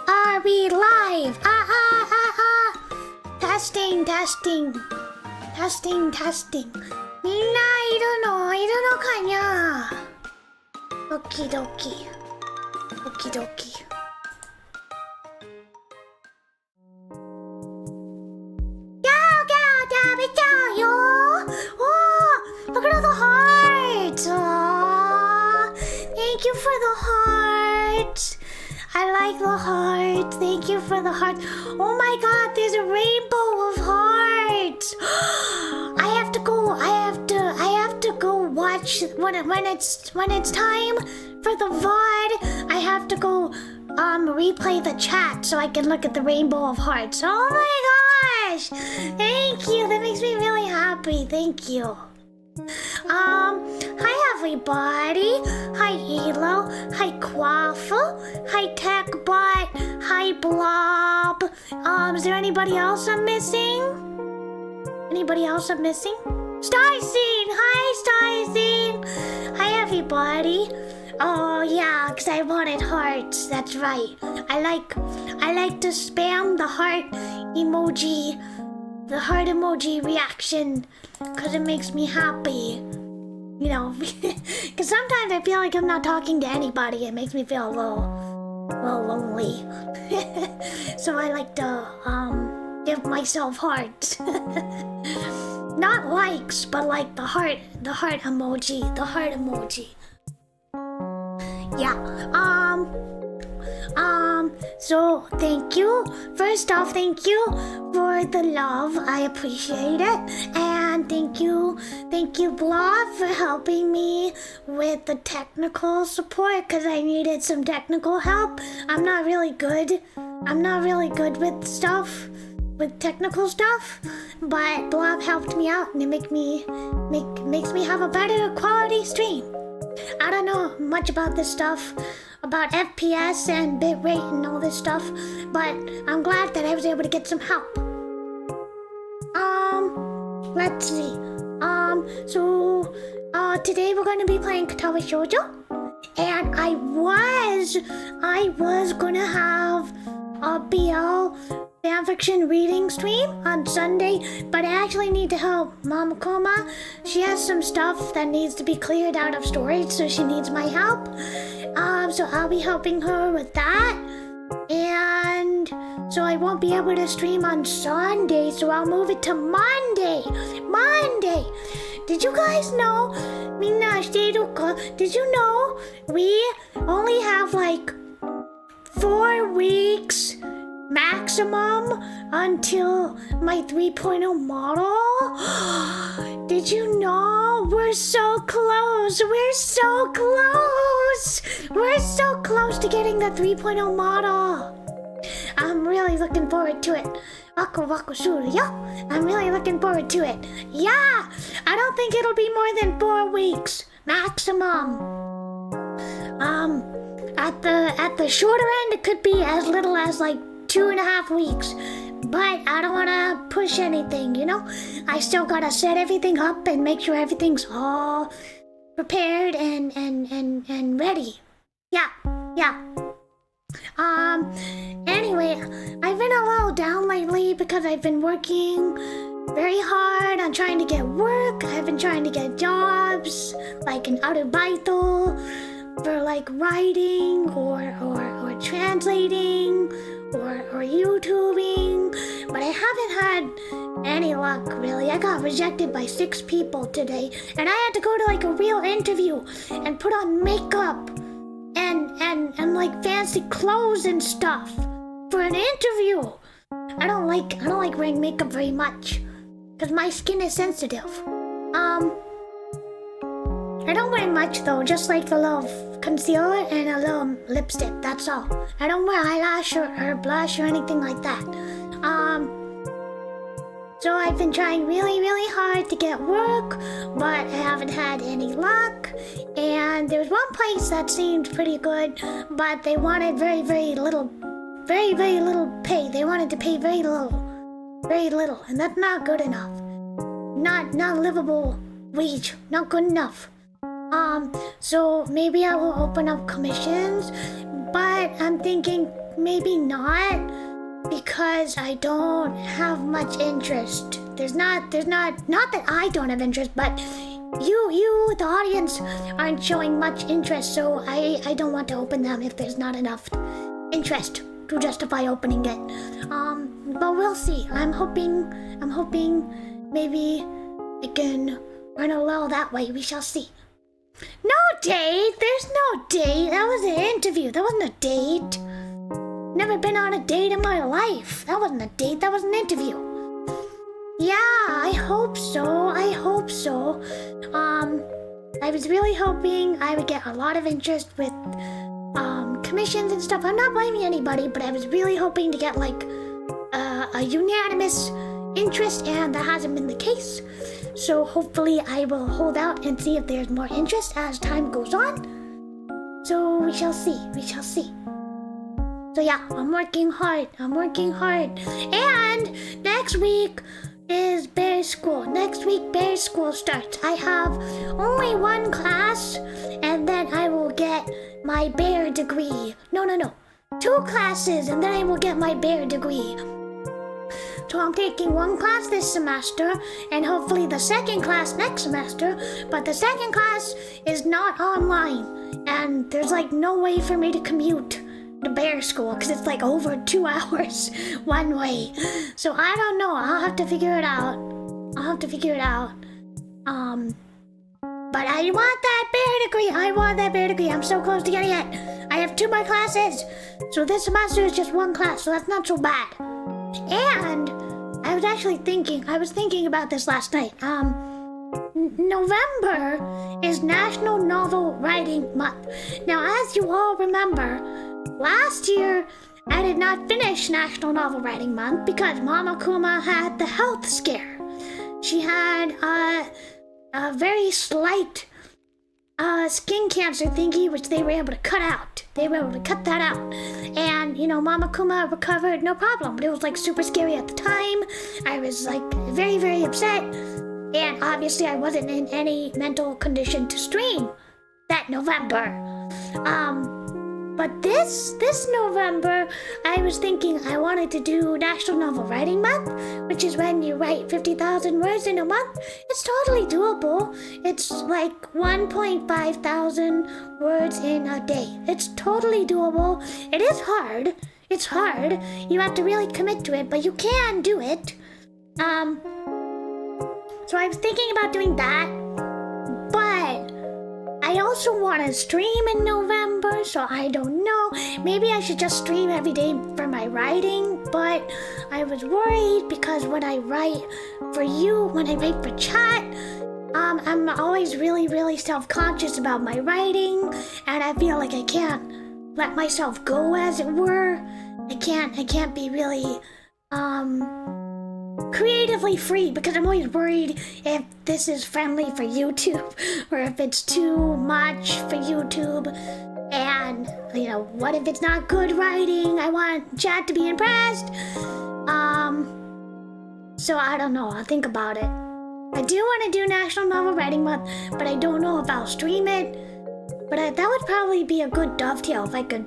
Are we live? Testing.みんないるのかにゃ。ドキドキ。食べちゃうよ。Look at all the hearts. Thank you for the hearts. I like the hearts. Thank you for the hearts. Oh my god, there's a rainbow of hearts. I have to go watch when it's time for the VOD. I have to go replay the chat so I can look at the rainbow of hearts. Oh my gosh. Thank you. That makes me really happy. Thank you. Hi everybody. Hi Elo. Hi Quaffle. Hi TechBot. Hi Blob. Is there anybody else I'm missing? Starseed. Hi Starseed. Hi everybody. Oh yeah, because I wanted hearts. That's right. I like to spam the heart emoji. The heart emoji reaction, because it makes me happy, you know, because sometimes I feel like I'm not talking to anybody. It makes me feel a little lonely. So I like to give myself hearts. Not likes, but like the heart emoji. Yeah. So thank you. First off, thank you for the love. I appreciate it. And thank you Blob for helping me with the technical support because I needed some technical help. I'm not really good with technical stuff, but Blob helped me out and it makes me have a better quality stream. I don't know much about this stuff, about FPS and bitrate and all this stuff, but I'm glad that I was able to get some help. Let's see. So today we're going to be playing Katawa Shoujo, and I was gonna have a BL fanfiction reading stream on Sunday, but I actually need to help Mama Koma. She has some stuff that needs to be cleared out of storage, so she needs my help. So I'll be helping her with that. And so I won't be able to stream on Sunday, so I'll move it to Monday. Did you guys know? Did you know we only have like 4 weeks maximum until my 3.0 model? Did you know? We're so close to getting the 3.0 model. I'm really looking forward to it. I'm really looking forward to it. Yeah, I don't think it'll be more than 4 weeks maximum. At the shorter end, it could be as little as like 2.5 weeks, but I don't want to push anything, you know? I still gotta set everything up and make sure everything's all prepared and ready. Yeah. Anyway, I've been a little down lately because I've been working very hard on trying to get work. I've been trying to get jobs, like an Arbeitel, for like writing or translating or YouTubing, but I haven't had any luck really. I got rejected by 6 people today, and I had to go to like a real interview and put on makeup and like fancy clothes and stuff for an interview. I don't like wearing makeup very much because my skin is sensitive. I don't wear much though, just like a little concealer and a little lipstick, that's all. I don't wear eyelash or blush or anything like that. So I've been trying really hard to get work, but I haven't had any luck. And there's one place that seemed pretty good, but they wanted very little pay. They wanted to pay very little, and that's not good enough. Not livable wage, not good enough. So maybe I will open up commissions, but I'm thinking maybe not because I don't have much interest. There's not that I don't have interest, but you, the audience, aren't showing much interest, so I don't want to open them if there's not enough interest to justify opening it. But we'll see. I'm hoping maybe I can run a little that way. We shall see. No date! There's no date! That was an interview. That wasn't a date. Never been on a date in my life. That wasn't a date. That was an interview. Yeah, I hope so. I was really hoping I would get a lot of interest with commissions and stuff. I'm not blaming anybody, but I was really hoping to get like a unanimous interest, and that hasn't been the case. So hopefully I will hold out and see if there's more interest as time goes on. So we shall see. So yeah, I'm working hard. And next week is bear school. Next week bear school starts. I have only one class, and then I will get my bear degree. No. 2 classes, and then I will get my bear degree. So I'm taking one class this semester, and hopefully the second class next semester, but the second class is not online, and there's like no way for me to commute to bear school, because it's like over 2 hours one way. So I don't know, I'll have to figure it out. But I want that bear degree. I'm so close to getting it. I have 2 more classes, so this semester is just 1 class, so that's not so bad. And I was thinking about this last night. November is National Novel Writing Month. Now, as you all remember, last year I did not finish National Novel Writing Month because Mama Kuma had the health scare. She had a very slight skin cancer thingy, which they were able to cut out. That out. And, Mama Kuma recovered no problem. But it was like super scary at the time. I was like very, very upset. And obviously I wasn't in any mental condition to stream that November. But this November, I was thinking I wanted to do National Novel Writing Month, which is when you write 50,000 words in a month. It's totally doable. It's like 1,500 words in a day. It's totally doable. It is hard. It's hard. You have to really commit to it, but you can do it. So I was thinking about doing that, but I also want to stream in November, so I don't know. Maybe I should just stream every day for my writing, but I was worried because when I write for you, when I write for chat, I'm always really, really self-conscious about my writing, and I feel like I can't let myself go, as it were. I can't be really, creatively free because I'm always worried if this is friendly for YouTube or if it's too much for YouTube, and what if it's not good writing? I want chat to be impressed. So I don't know, I'll think about it. I do want to do National Novel Writing Month, but I don't know if I'll stream it. But that would probably be a good dovetail if I could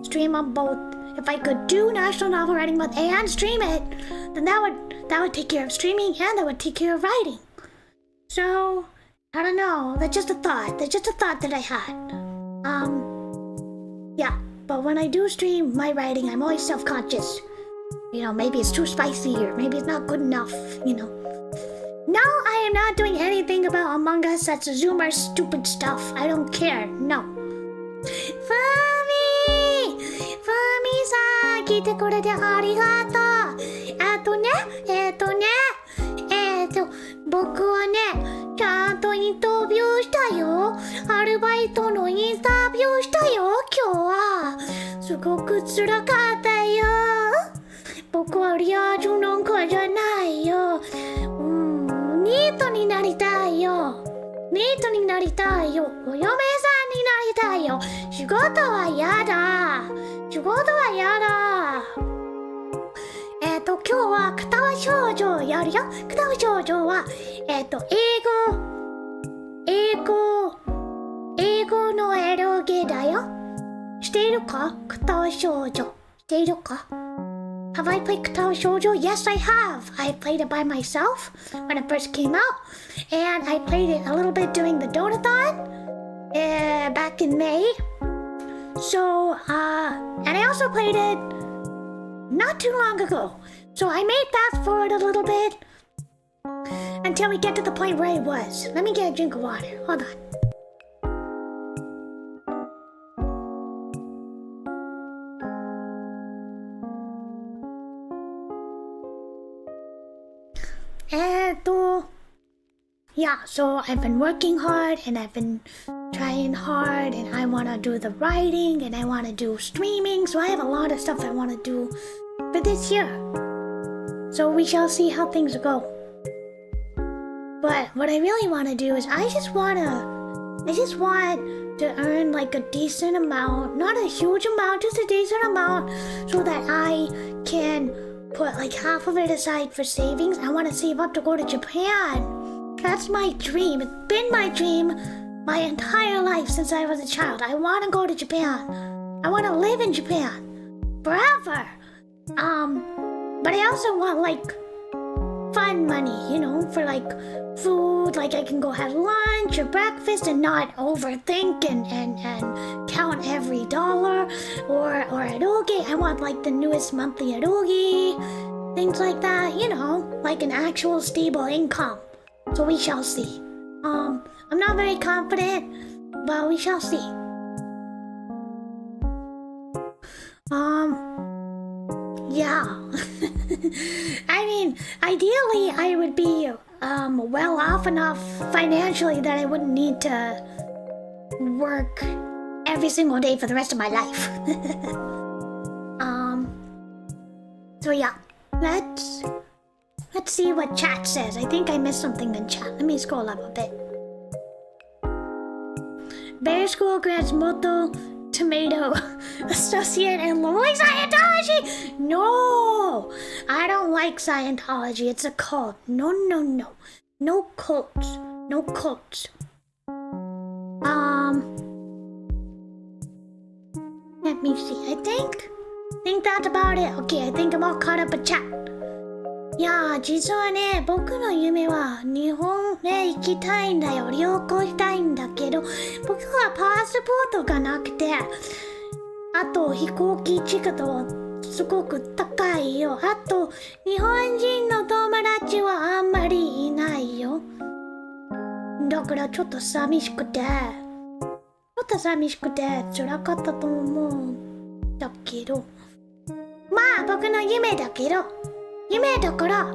stream on both. If I could do National Novel Writing Month and stream it, then that would take care of streaming and that would take care of writing. So, I don't know. That's just a thought. That I had. Yeah. But when I do stream my writing, I'm always self-conscious. Maybe it's too spicy or maybe it's not good enough, No, I am not doing anything about Among Us. That's Zoomer stupid stuff. I don't care. No. Fumiさん、聞いてくれてありがとう。僕はね、ちゃんとインタビューしたよ。アルバイトのインタビューしたよ、今日は。すごく辛かったよ。僕はリア充なんかじゃないよ。ニートになりたいよ。お嫁さんになりたいよ。仕事は嫌だ。今日は片輪少女をやるよ。片輪少女は、英語のエロゲだよ。しているかKatawa Shoujo? しているか Have I played Katawa Shoujo? Yes, I have. I played it by myself when it first came out. And I played it a little bit during the Donathon back in May. So, and I also played it not too long ago. So I may fast forward a little bit until we get to the point where I was. Let me get a drink of water. Hold on. Yeah, so I've been working hard and I've been trying hard and I want to do the writing and I want to do streaming. So I have a lot of stuff I want to do for this year. So we shall see how things go. But what I really want to do is I just want to earn like a decent amount, not a huge amount, just a decent amount so that I can put like half of it aside for savings. I want to save up to go to Japan. That's my dream. It's been my dream my entire life since I was a child. I want to go to Japan. I want to live in Japan forever. But I also want like fun money, you know, for like food, like I can go have lunch or breakfast and not overthink and count every dollar or eroge. I want like the newest monthly eroge, things like that, you know, like an actual stable income. So we shall see. I'm not very confident, but we shall see. Yeah. I mean, ideally I would be well off enough financially that I wouldn't need to work every single day for the rest of my life. So yeah, let's see what chat says. I think I missed something in chat. Let me scroll up a bit. Bear School grants Moto, Tomato, Associate, and loli Scientology! No! I don't like Scientology. It's a cult. No. No cults. No cults. Let me see. I think that's about it. Okay, I think I'm all caught up in chat. いやー、実はね、僕の夢は日本へ行きたいんだよ。旅行したいんだけど、僕はパスポートがなくて、あと飛行機チケットすごく高いよ。あと日本人の友達はあんまりいないよ。だからちょっと寂しくて辛かったと思うんだけど、まあ僕の夢だけど、夢だから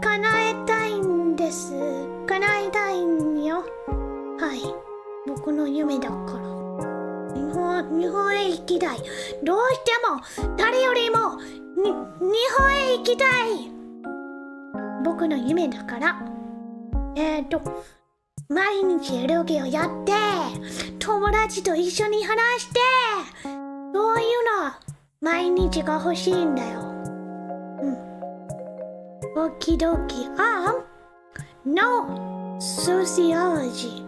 叶えたいんです。叶えたいんよ。はい、僕の夢だから日本へ行きたい。どうしても誰よりも日本へ行きたい。僕の夢だから。毎日ロケをやって友達と一緒に話して、そういうの毎日が欲しいんだよ。オキドキ。No sociology.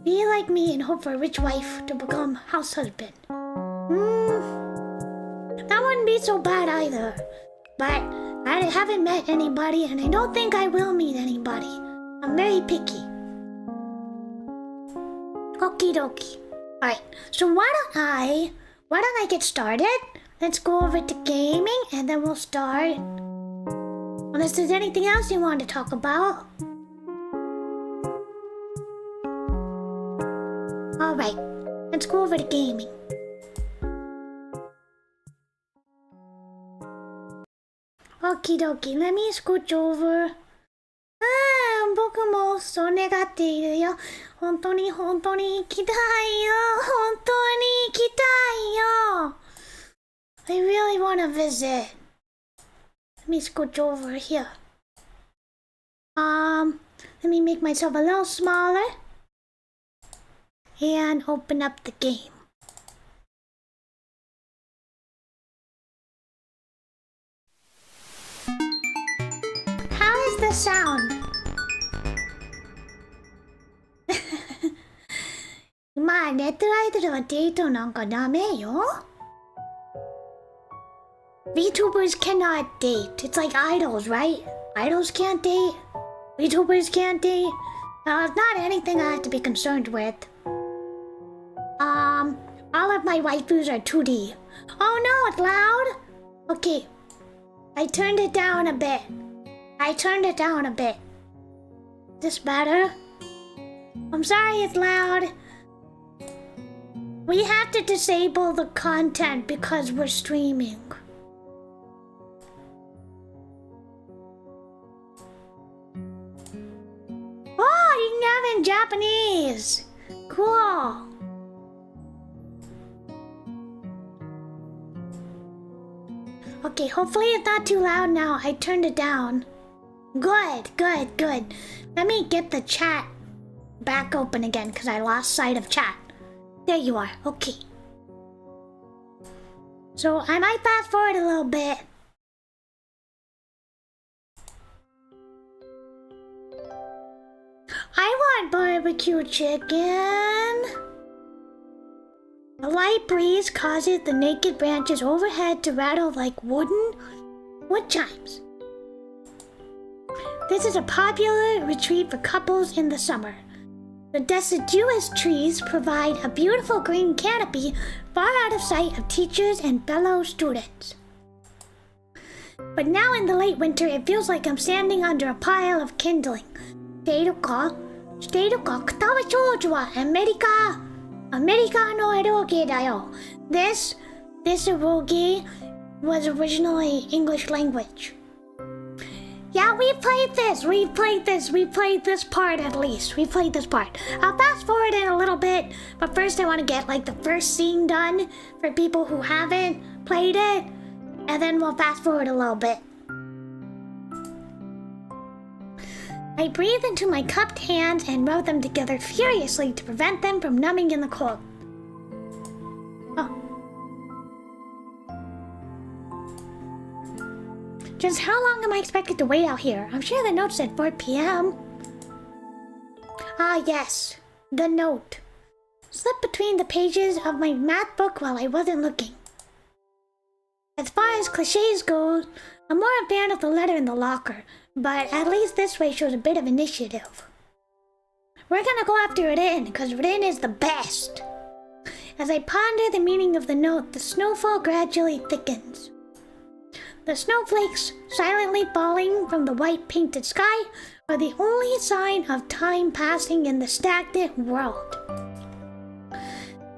Be like me and hope for a rich wife to become house husband. That wouldn't be so bad either. But I haven't met anybody and I don't think I will meet anybody. I'm very picky. Okie dokie. Alright, so why don't I get started? Let's go over to gaming and then we'll start. Unless there's anything else you want to talk about. Alright, let's go over to gaming. Okie dokie, let me scooch over. 僕もそう願っているよ。本当に行きたいよ。本当に行きたいよ。I really want to visit. Let me scooch over here. Let me make myself a little smaller and open up the game. How is the sound? ネットライトではデートなんかダメよ。Vtubers cannot date. It's like idols, right? Idols can't date. Vtubers can't date. It's not anything I have to be concerned with. All of my waifus are 2D. Oh no, it's loud. Okay. I turned it down a bit. This better? I'm sorry it's loud. We have to disable the content because we're streaming. Oh, you can have it in Japanese. Cool. Okay, hopefully it's not too loud now. I turned it down. Good. Let me get the chat back open again because I lost sight of chat. There you are. Okay. So I might fast forward a little bit. I want barbecue chicken. A light breeze causes the naked branches overhead to rattle like wooden wood chimes. This is a popular retreat for couples in the summer. The deciduous trees provide a beautiful green canopy far out of sight of teachers and fellow students. But now in the late winter, it feels like I'm standing under a pile of kindling. しているかKatawa Shoujoはアメリカのエロゲーだよ。This eroge was originally English language. Yeah, we played this part at least. We played this part. I'll fast forward in a little bit, but first I want to get like the first scene done for people who haven't played it, and then we'll fast forward a little bit. I breathe into my cupped hands and rub them together furiously to prevent them from numbing in the cold. Oh. Just how long am I expected to wait out here? I'm sure the note said 4 p.m. Ah, yes. The note. Slipped between the pages of my math book while I wasn't looking. As far as cliches go, I'm more a fan of the letter in the locker, but at least this way shows a bit of initiative. We're gonna go after Rin, because Rin is the best. As I ponder the meaning of the note, the snowfall gradually thickens. The snowflakes, silently falling from the white painted sky, are the only sign of time passing in the stagnant world.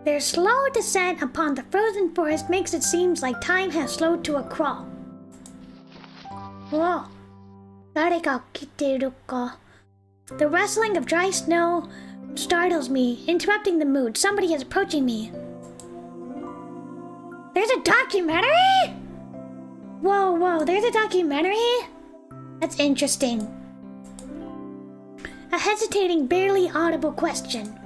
Their slow descent upon the frozen forest makes it seem like time has slowed to a crawl. Whoa. 誰が来てるか? The rustling of dry snow startles me, interrupting the mood. Somebody is approaching me. There's a documentary? Whoa, there's a documentary? That's interesting. A hesitating, barely audible question.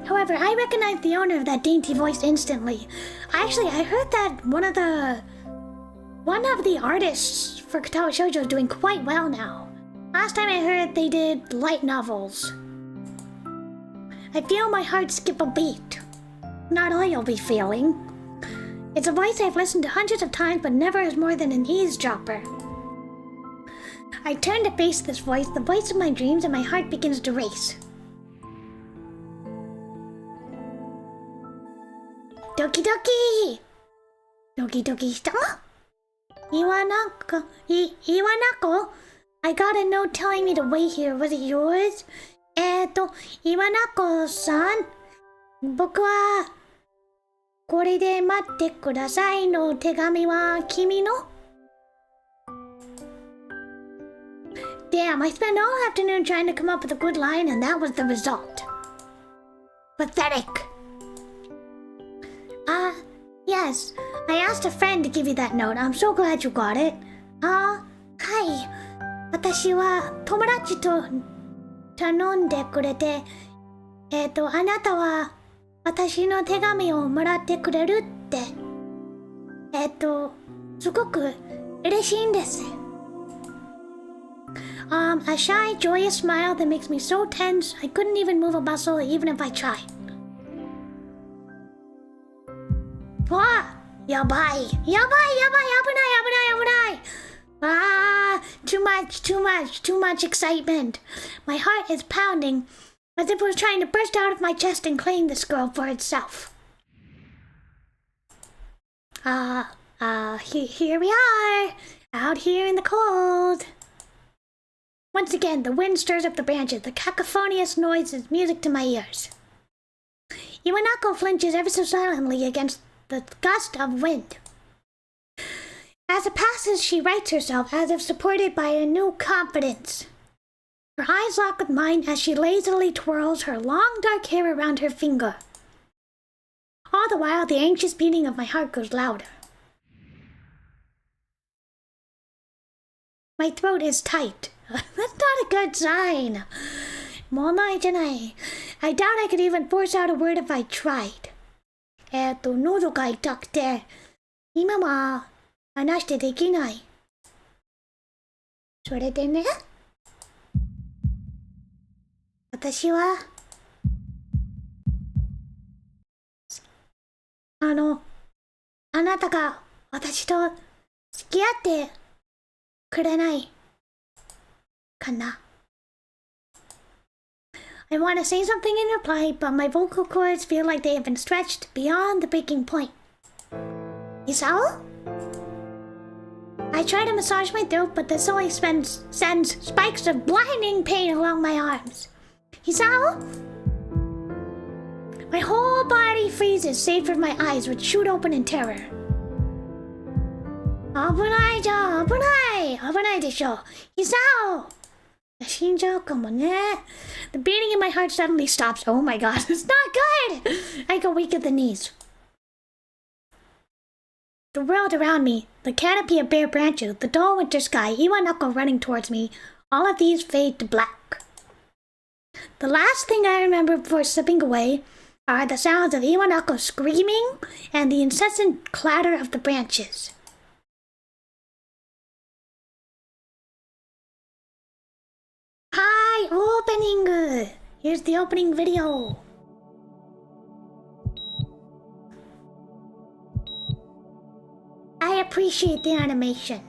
However, I recognize the owner of that dainty voice instantly. Actually, I heard that one of the artists for Katawa Shoujo is doing quite well now. Last time I heard they did light novels. I feel my heart skip a beat. Not all you'll be feeling. It's a voice I've listened to hundreds of times but never as more than an eavesdropper. I turn to face this voice, the voice of my dreams, and my heart begins to race. Doki doki! Doki doki shita? Iwanako? I got a note telling me to wait here. Was it yours? Iwanako-san? 僕はこれで待ってくださいの手紙は君の? Damn, I spent all afternoon trying to come up with a good line and that was the result. Pathetic. Yes. I asked a friend to give you that note. I'm so glad you got it. はい。私は友達と頼んでくれて、あなたは私の手紙をもらってくれるって。すごく嬉しいんです。A shy, joyous smile that makes me so tense I couldn't even move a muscle even if I tried. Yabai. Yabai. Ah, too much excitement. My heart is pounding as if it was trying to burst out of my chest and claim this girl for itself. Here we are, out here in the cold. Once again, the wind stirs up the branches, the cacophonious noise is music to my ears. Iwanako flinches ever so silently against the gust of wind. As it passes, she rights herself as if supported by a new confidence. Her eyes lock with mine as she lazily twirls her long dark hair around her finger. All the while, the anxious beating of my heart grows louder. My throat is tight. That's not a good sign. もうないじゃない。I doubt I could even force out a word if I tried. 喉が痛くて、今は話してできない。それでね、私は、あなたが私と付き合ってくれないかな。I want to say something in reply, but my vocal cords feel like they have been stretched beyond the breaking point. Isao? I try to massage my throat, but this only sends spikes of blinding pain along my arms. Isao? My whole body freezes, save for my eyes, which shoot open in terror. 危ないじゃん、危ないでしょ。Isao! 死んじゃうかもね。The beating in my heart suddenly stops. Oh my god, it's not good! I go weak at the knees. The world around me, the canopy of bare branches, the dull winter sky, Iwanako running towards me, all of these fade to black. The last thing I remember before slipping away are the sounds of Iwanako screaming and the incessant clatter of the branches. Hi, opening! Here's the opening video. I appreciate the animation.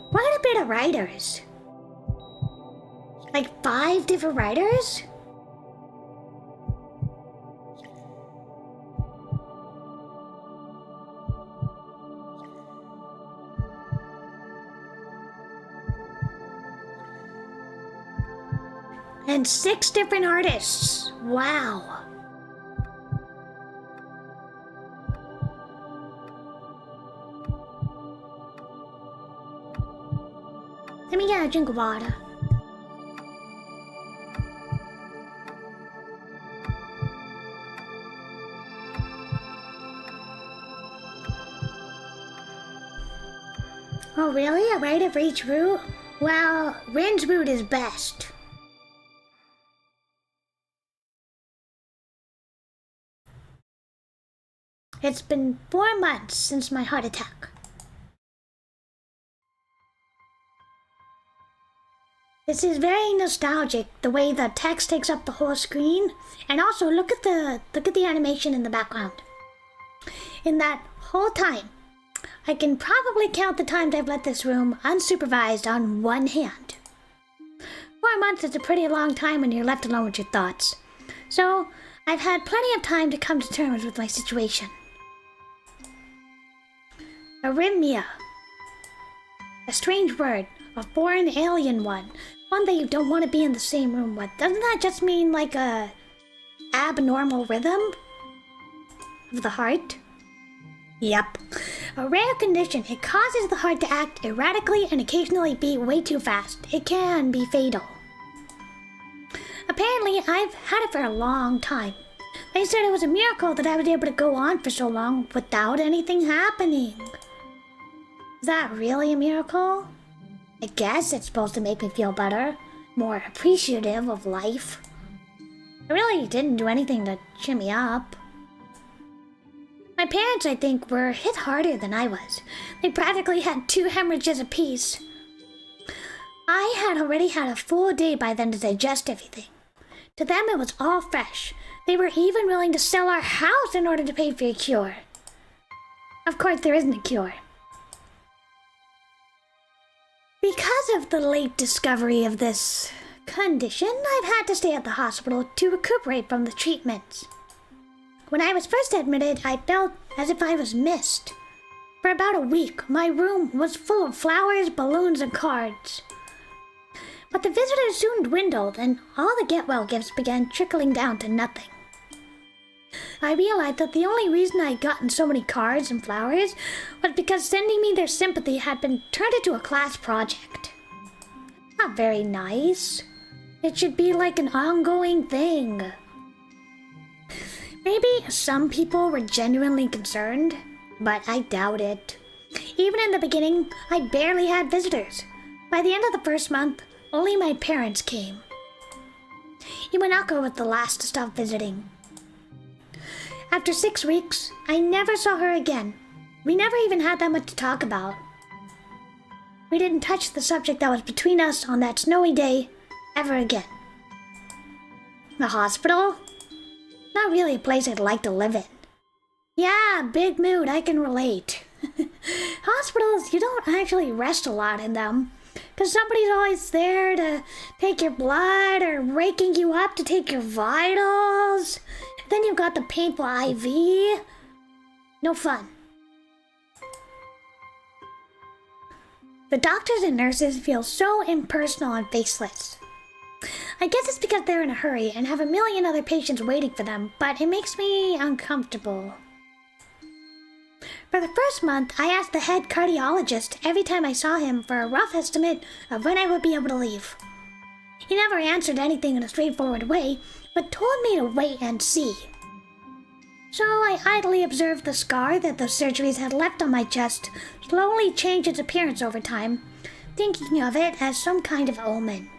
Quite a bit of writers. Like 5 different writers? And 6 different artists. Wow. Let me get a drink of water. Oh really? A writer for each route? Well, Rin's route is best. It's been 4 months since my heart attack. This is very nostalgic, the way the text takes up the whole screen. And also, look at the animation in the background. In that whole time, I can probably count the times I've left this room unsupervised on one hand. 4 months is a pretty long time when you're left alone with your thoughts. So, I've had plenty of time to come to terms with my situation. Arrhythmia. A strange word, a foreign alien one that you don't want to be in the same room with. Doesn't that just mean like a abnormal rhythm of the heart? Yep. A rare condition. It causes the heart to act erratically and occasionally beat way too fast. It can be fatal. Apparently, I've had it for a long time. They said it was a miracle that I was able to go on for so long without anything happening. Is that really a miracle? I guess it's supposed to make me feel better, more appreciative of life. I really didn't do anything to cheer me up. My parents, I think, were hit harder than I was. They practically had 2 hemorrhages apiece. I had already had a full day by then to digest everything. To them, it was all fresh. They were even willing to sell our house in order to pay for a cure. Of course, there isn't a cure. Because of the late discovery of this condition, I've had to stay at the hospital to recuperate from the treatments. When I was first admitted, I felt as if I was missed. For about a week, my room was full of flowers, balloons, and cards. But the visitors soon dwindled, and all the get-well gifts began trickling down to nothing. I realized that the only reason I'd gotten so many cards and flowers was because sending me their sympathy had been turned into a class project. Not very nice. It should be like an ongoing thing. Maybe some people were genuinely concerned, but I doubt it. Even in the beginning, I barely had visitors. By the end of the first month, only my parents came. Iwanaka was the last to stop visiting. After 6 weeks, I never saw her again. We never even had that much to talk about. We didn't touch the subject that was between us on that snowy day ever again. The hospital? Not really a place I'd like to live in. Yeah, big mood, I can relate. Hospitals, you don't actually rest a lot in them. Because somebody's always there to take your blood or raking you up to take your vitals. Then you've got the painful IV. No fun. The doctors and nurses feel so impersonal and faceless. I guess it's because they're in a hurry and have a million other patients waiting for them, but it makes me uncomfortable. For the first month, I asked the head cardiologist every time I saw him for a rough estimate of when I would be able to leave. He never answered anything in a straightforward way, but told me to wait and see. So I idly observed the scar that those surgeries had left on my chest slowly change its appearance over time, thinking of it as some kind of omen.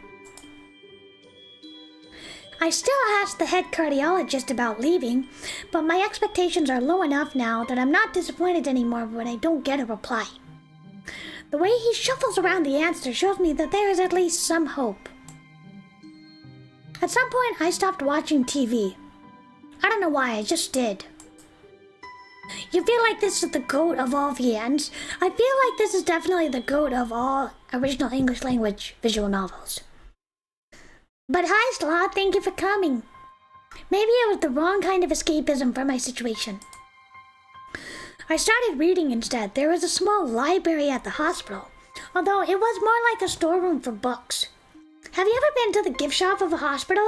I still ask the head cardiologist about leaving, but my expectations are low enough now that I'm not disappointed anymore when I don't get a reply. The way he shuffles around the answer shows me that there is at least some hope. At some point, I stopped watching TV. I don't know why, I just did. You feel like this is the GOAT of all VNs? I feel like this is definitely the GOAT of all original English language visual novels. But hi, Sloth, thank you for coming. Maybe it was the wrong kind of escapism for my situation. I started reading instead. There was a small library at the hospital, although it was more like a storeroom for books. Have you ever been to the gift shop of a hospital?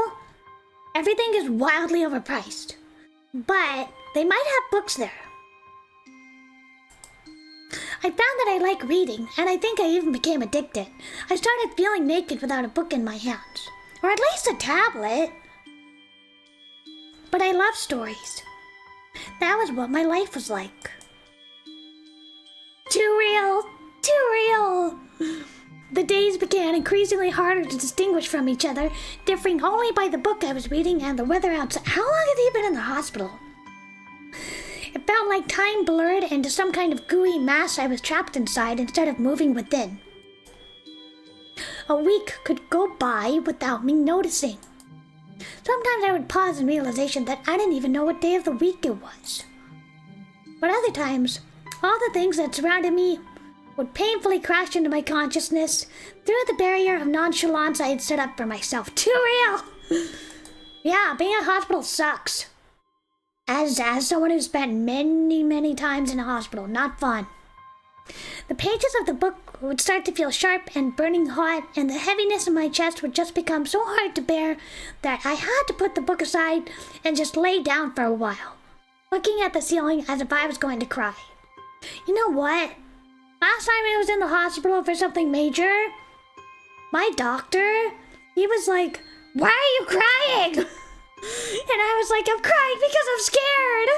Everything is wildly overpriced, but they might have books there. I found that I like reading, and I think I even became addicted. I started feeling naked without a book in my hands. Or at least a tablet. But I love stories. That was what my life was like. Too real! Too real! The days began increasingly harder to distinguish from each other, differing only by the book I was reading and the weather outside. How long had he been in the hospital? It felt like time blurred into some kind of gooey mass I was trapped inside instead of moving within. A week could go by without me noticing. Sometimes I would pause in realization that I didn't even know what day of the week it was. But other times, all the things that surrounded me would painfully crash into my consciousness through the barrier of nonchalance I had set up for myself. Too real! Yeah, being in a hospital sucks. As someone who spent many times in a hospital, not fun. The pages of the book would start to feel sharp and burning hot, and the heaviness in my chest would just become so hard to bear that I had to put the book aside and just lay down for a while, looking at the ceiling as if I was going to cry. You know what? Last time I was in the hospital for something major, my doctor, he was like, "Why are you crying?" And I was like, "I'm crying because I'm scared."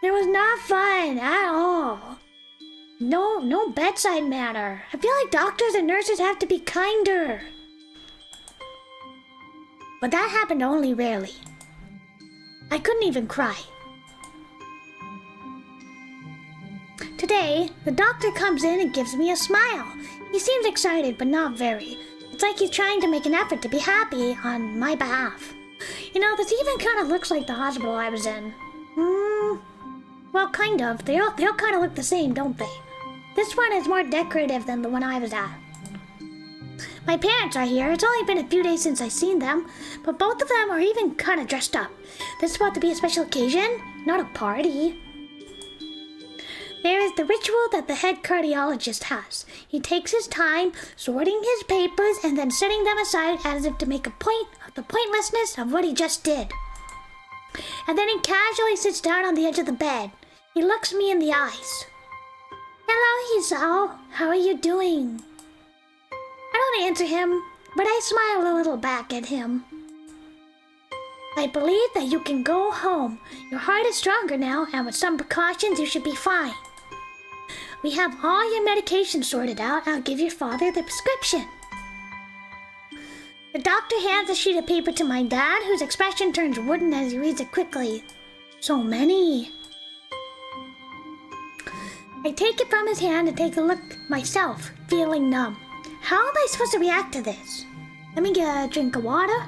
It was not fun at all. No bedside manner. I feel like doctors and nurses have to be kinder. But that happened only rarely. I couldn't even cry. day, the doctor comes in and gives me a smile. He seems excited, but not very. It's like he's trying to make an effort to be happy on my behalf. You know, this even kind of looks like the hospital I was in. Well, kind of. They all kind of look the same, don't they? This one is more decorative than the one I was at. My parents are here. It's only been a few days since I've seen them, but both of them are even kind of dressed up. This is supposed to be a special occasion, not a party. There is the ritual that the head cardiologist has. He takes his time sorting his papers and then setting them aside as if to make a point of the pointlessness of what he just did. And then he casually sits down on the edge of the bed. He looks me in the eyes. Hello, Hisao. How are you doing? I don't answer him, but I smile a little back at him. I believe that you can go home. Your heart is stronger now, and with some precautions, you should be fine. We have all your medication sorted out. I'll give your father the prescription. The doctor hands a sheet of paper to my dad, whose expression turns wooden as he reads it quickly. So many. I take it from his hand and take a look myself, feeling numb. How am I supposed to react to this? Let me get a drink of water.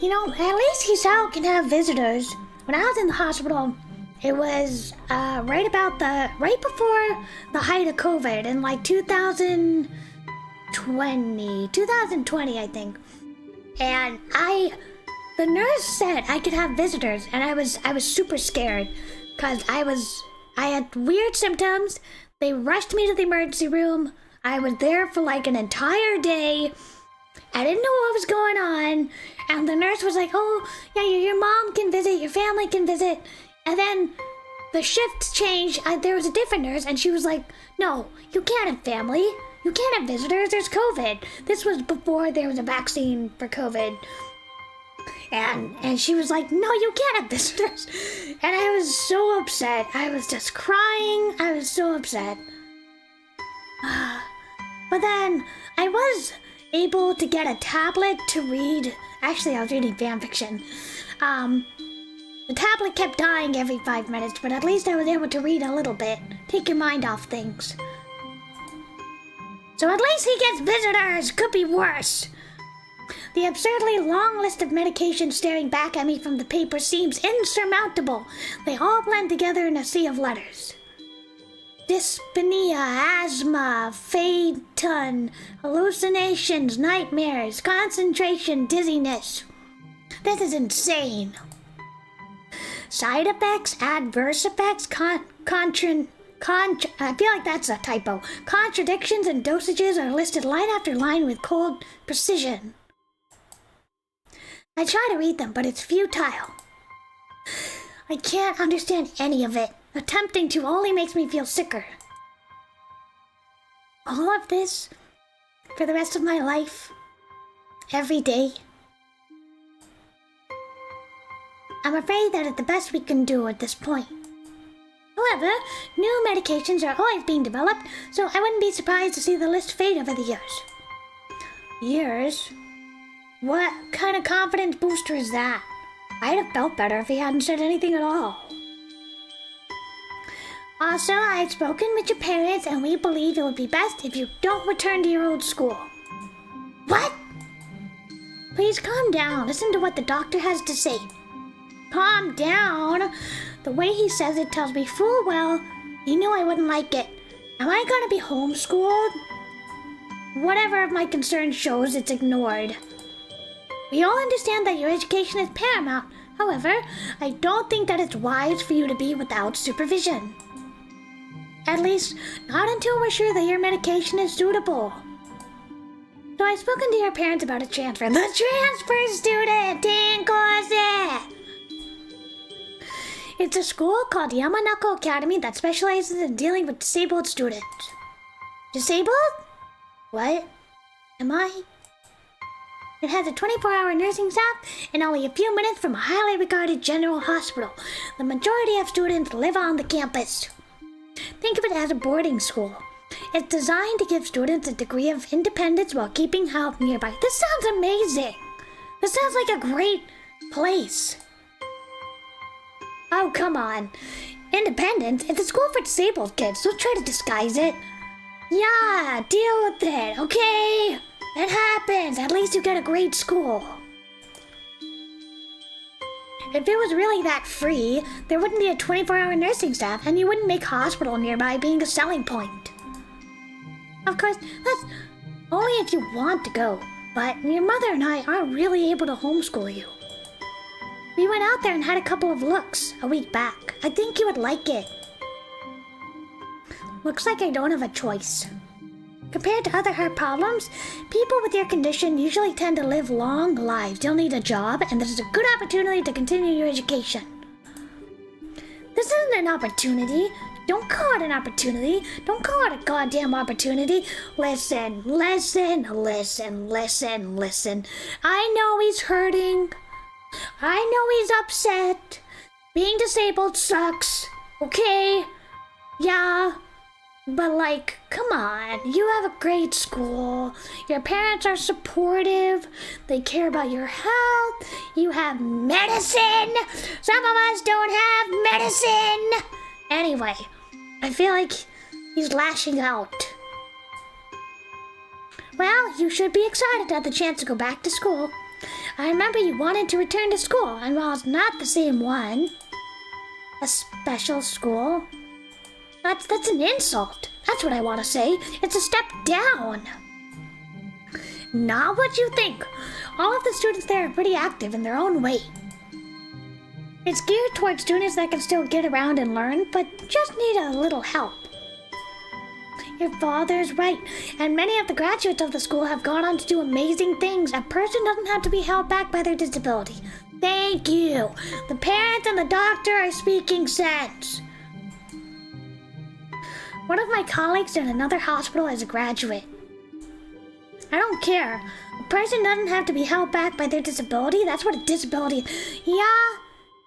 You know, at least Hisao can have visitors. When I was in the hospital, it was right before the height of COVID in like 2020, I think. And the nurse said I could have visitors, and I was super scared because I had weird symptoms. They rushed me to the emergency room. I was there for like an entire day. I didn't know what was going on, and the nurse was like, "Oh, yeah, your mom can visit, your family can visit." And then the shifts changed. There was a different nurse, and she was like, "No, you can't have family. You can't have visitors. There's COVID." This was before there was a vaccine for COVID. And she was like, "No, you can't have visitors." And I was so upset. I was just crying. I was so upset. But then I was able to get a tablet to read. Actually, I was reading fanfiction. The tablet kept dying every 5 minutes, but at least I was able to read a little bit. Take your mind off things. So at least he gets visitors. Could be worse. The absurdly long list of medications staring back at me from the paper seems insurmountable. They all blend together in a sea of letters. Dyspnea, asthma, phaeton, hallucinations, nightmares, concentration, dizziness. This is insane. Side effects, adverse effects, I feel like that's a typo. Contradictions and dosages are listed line after line with cold precision. I try to read them, but it's futile. I can't understand any of it. Attempting to only makes me feel sicker. All of this for the rest of my life, every day. I'm afraid that it's the best we can do at this point. However, new medications are always being developed, so I wouldn't be surprised to see the list fade over the years. Years? What kind of confidence booster is that? I'd have felt better if he hadn't said anything at all. Also, I've spoken with your parents, and we believe it would be best if you don't return to your old school. What? Please calm down. Listen to what the doctor has to say. Calm down? The way he says it tells me full well he knew I wouldn't like it. Am I gonna be homeschooled? Whatever of my concern shows, it's ignored. We all understand that your education is paramount. However, I don't think that it's wise for you to be without supervision. At least, not until we're sure that your medication is suitable. So I've spoken to your parents about a transfer. The transfer student! Dinkoze! It's a school called Yamanako Academy that specializes in dealing with disabled students. Disabled? What? Am I? It has a 24-hour nursing staff and only a few minutes from a highly regarded general hospital. The majority of students live on the campus. Think of it as a boarding school. It's designed to give students a degree of independence while keeping help nearby. This sounds amazing. This sounds like a great place. Oh, come on. Independent? It's a school for disabled kids. Don't try to disguise it. Yeah, deal with it, okay? It happens. At least you get a great school. If it was really that free, there wouldn't be a 24-hour nursing staff, and you wouldn't make hospital nearby being a selling point. Of course, that's only if you want to go, but your mother and I aren't really able to homeschool you. We went out there and had a couple of looks a week back. I think you would like it. Looks like I don't have a choice. Compared to other heart problems, people with your condition usually tend to live long lives. You'll need a job, and this is a good opportunity to continue your education. This isn't an opportunity. Don't call it an opportunity. Don't call it a goddamn opportunity. Listen, listen, listen, listen, listen. I know he's hurting. I know he's upset. Being disabled sucks. Okay? Yeah. But like, come on, you have a great school, your parents are supportive, they care about your health, you have medicine, some of us don't have medicine. Anyway, I feel like he's lashing out. Well, you should be excited to have the chance to go back to school. I remember you wanted to return to school, and while it's not the same one, a special school, That's an insult. That's what I want to say. It's a step down. Not what you think. All of the students there are pretty active in their own way. It's geared towards students that can still get around and learn, but just need a little help. Your father's right, and many of the graduates of the school have gone on to do amazing things. A person doesn't have to be held back by their disability. Thank you. The parents and the doctor are speaking sense. One of my colleagues in another hospital is a graduate. I don't care. A person doesn't have to be held back by their disability. That's what a disability is.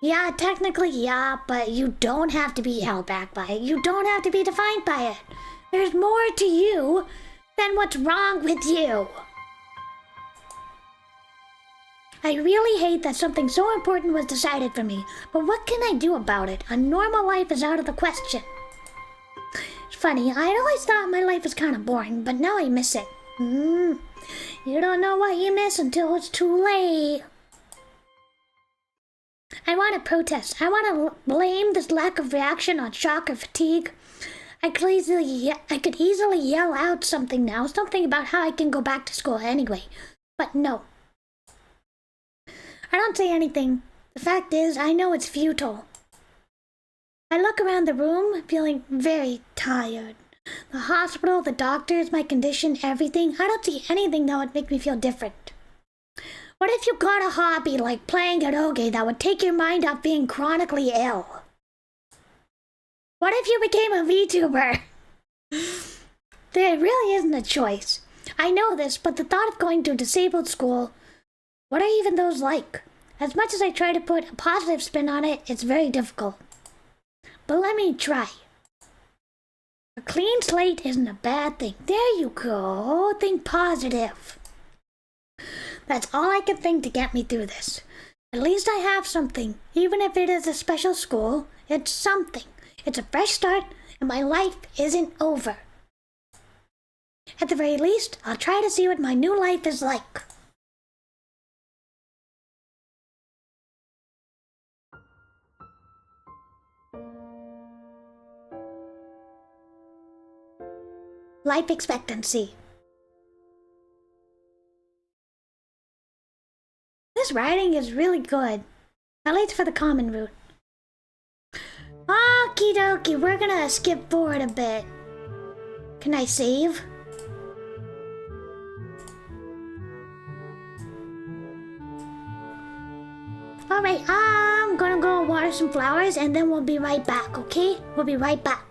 Yeah, technically, yeah, but you don't have to be held back by it. You don't have to be defined by it. There's more to you than what's wrong with you. I really hate that something so important was decided for me, but what can I do about it? A normal life is out of the question. Funny, I'd always thought my life was kind of boring, but now I miss it. You don't know what you miss until it's too late. I want to protest. I want to blame this lack of reaction on shock or fatigue. I could easily yell out something now, something about how I can go back to school anyway. But no. I don't say anything. The fact is, I know it's futile. I look around the room, feeling very tired. The hospital, the doctors, my condition, everything. I don't see anything that would make me feel different. What if you got a hobby like playing karaoke that would take your mind off being chronically ill? What if you became a Vtuber? There really isn't a choice. I know this, but the thought of going to a disabled school, what are even those like? As much as I try to put a positive spin on it, it's very difficult. But let me try. A clean slate isn't a bad thing. There you go. Think positive. That's all I can think to get me through this. At least I have something. Even if it is a special school, it's something. It's a fresh start, and my life isn't over. At the very least, I'll try to see what my new life is like. Life expectancy. This writing is really good. At least for the common route. Okie dokie, we're gonna skip forward a bit. Can I save? Alright, I'm gonna go water some flowers and then we'll be right back, okay? We'll be right back.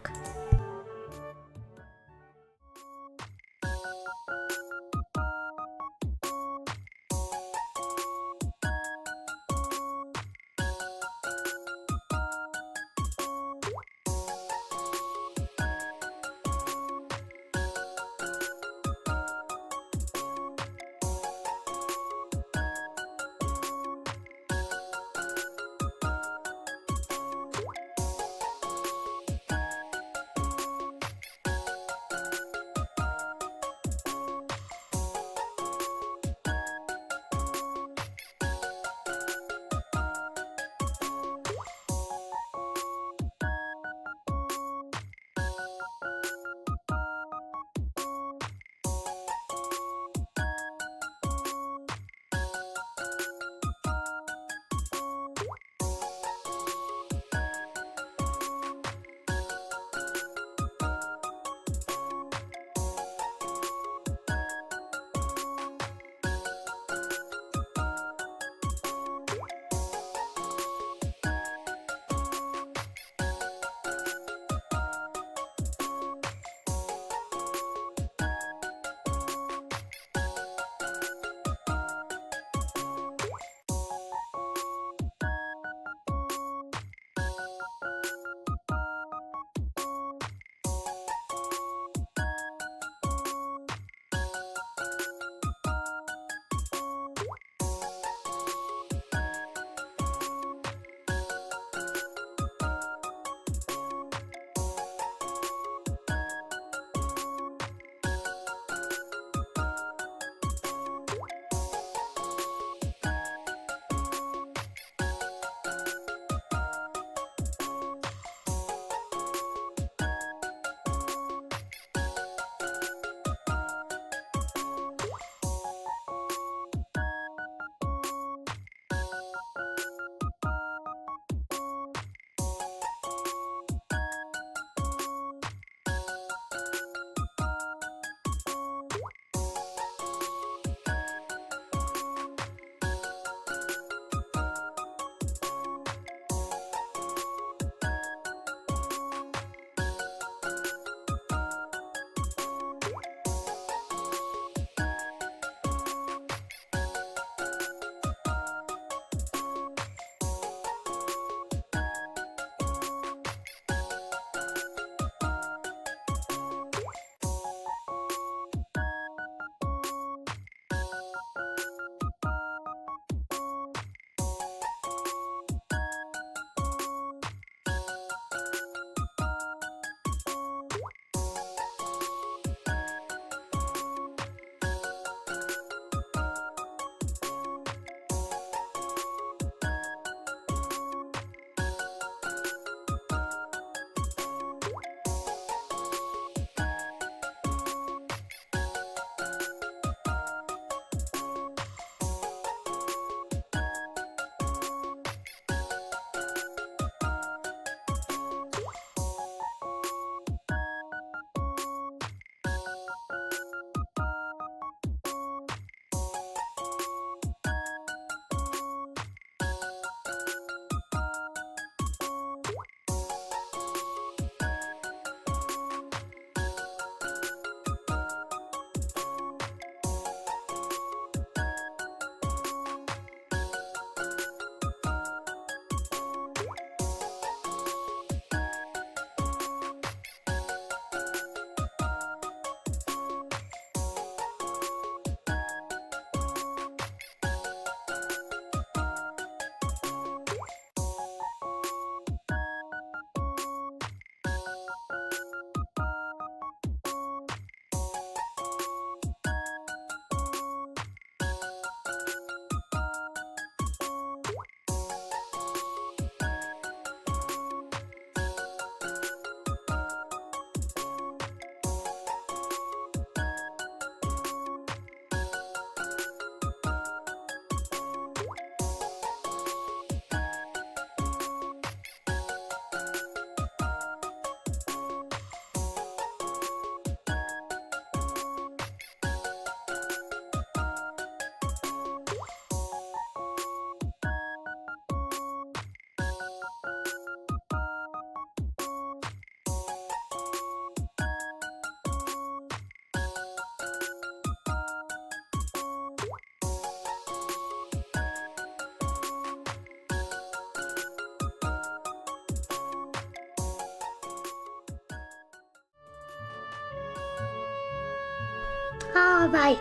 Alright,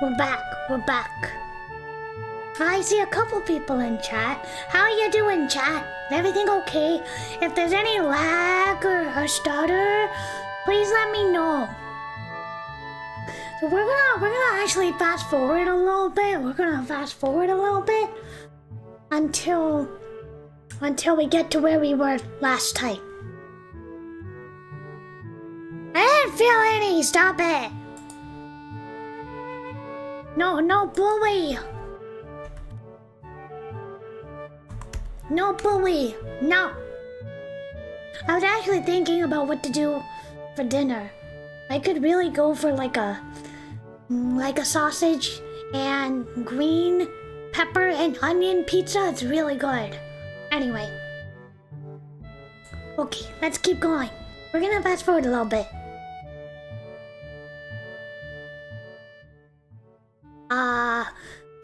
we're back. I see a couple people in chat. How you doing, chat? Everything okay? If there's any lag or stutter, please let me know. So we're gonna actually fast forward a little bit. Until we get to where we were last time. I didn't feel any. Stop it. No bully. No bully. No. I was actually thinking about what to do for dinner. I could really go for like a sausage and green pepper and onion pizza. It's really good. Anyway. Okay, let's keep going. We're gonna fast forward a little bit.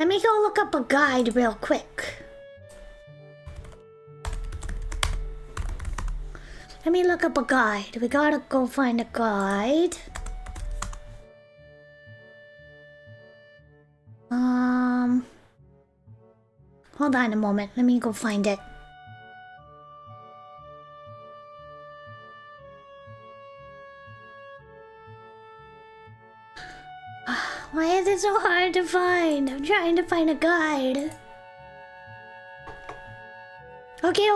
Let me go look up a guide real quick. Let me look up a guide. We gotta go find a guide. Hold on a moment. Let me go find it. Why is it so hard to find? I'm trying to find a guide. Okay.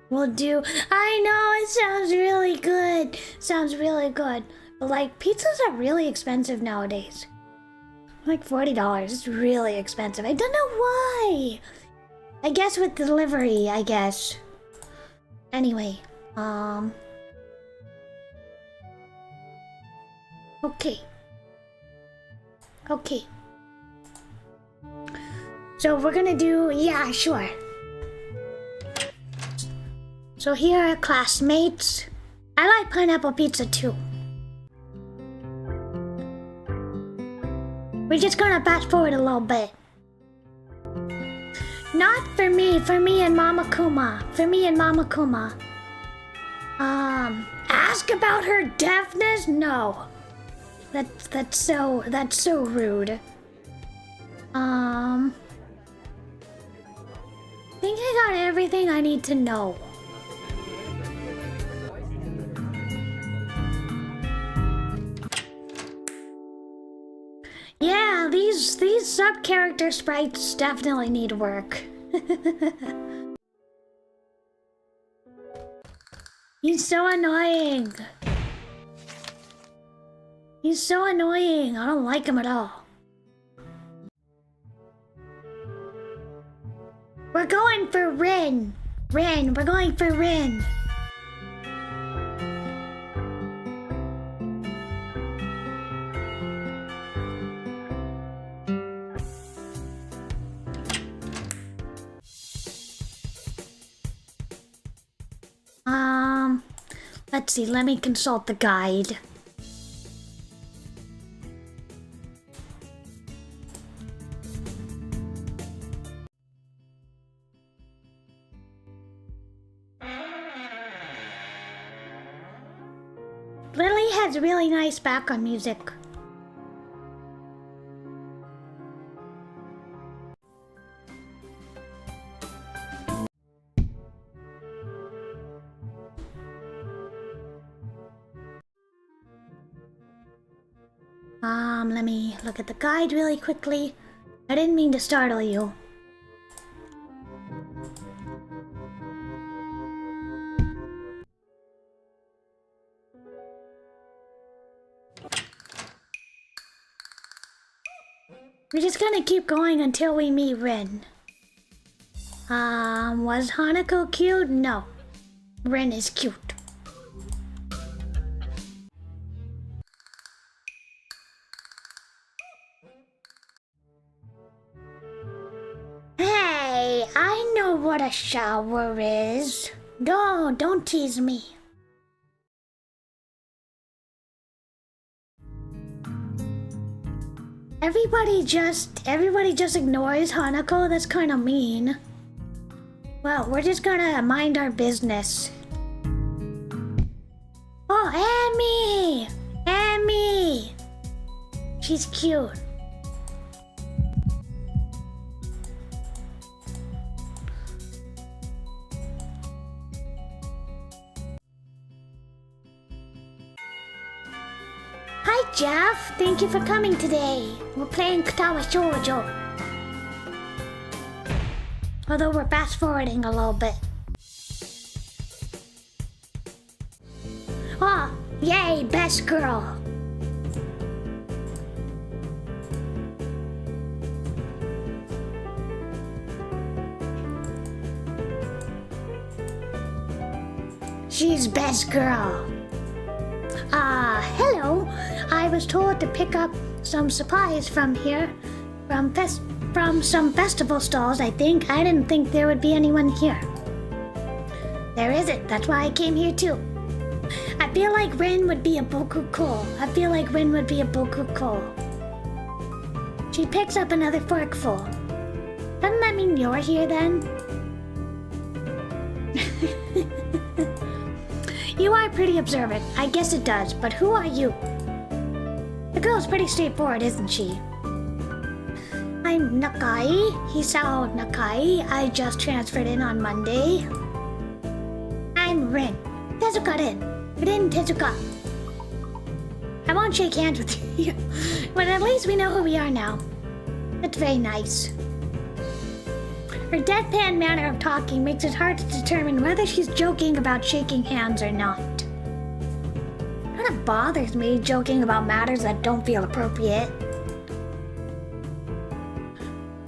We'll do. I know it sounds really good. But like pizzas are really expensive nowadays. Like $40. It's really expensive. I don't know why. I guess with delivery, I guess. Anyway, okay. So we're gonna do, yeah, sure. So here are classmates. I like pineapple pizza too. We're just gonna fast forward a little bit. Not for me and Mama Kuma. Ask about her deafness? No. That's so rude. I think I got everything I need to know. Yeah, these sub-character sprites definitely need work. He's so annoying. I don't like him at all. We're going for Rin. We're going for Rin. Let's see, let me consult the guide. Lily has really nice background music. Let me look at the guide really quickly. I didn't mean to startle you. We're just gonna keep going until we meet Rin. Was Hanako cute? No. Rin is cute. Hey, I know what a shower is. No, don't tease me. Everybody just ignores Hanako. That's kind of mean. Well, we're just gonna mind our business. Oh, Amy! Amy! She's cute. Hi, Jeff. Thank you for coming today. We're playing Katawa Shoujo. Although we're fast forwarding a little bit. Oh, yay, best girl. She's best girl. Hello. I was told to pick up some supplies from here, from some festival stalls, I think. I didn't think there would be anyone here. There isn't. That's why I came here too. I feel like Rin would be a bokuko. She picks up another forkful. Doesn't that mean you're here then? You are pretty observant. I guess it does, but who are you? The girl's pretty straightforward, isn't she? I'm Nakai, Hisao Nakai. I just transferred in on Monday. I'm Rin. Tezuka Rin Tezuka. I won't shake hands with you, but at least we know who we are now. That's very nice. Her deadpan manner of talking makes it hard to determine whether she's joking about shaking hands or not. It kind of bothers me joking about matters that don't feel appropriate.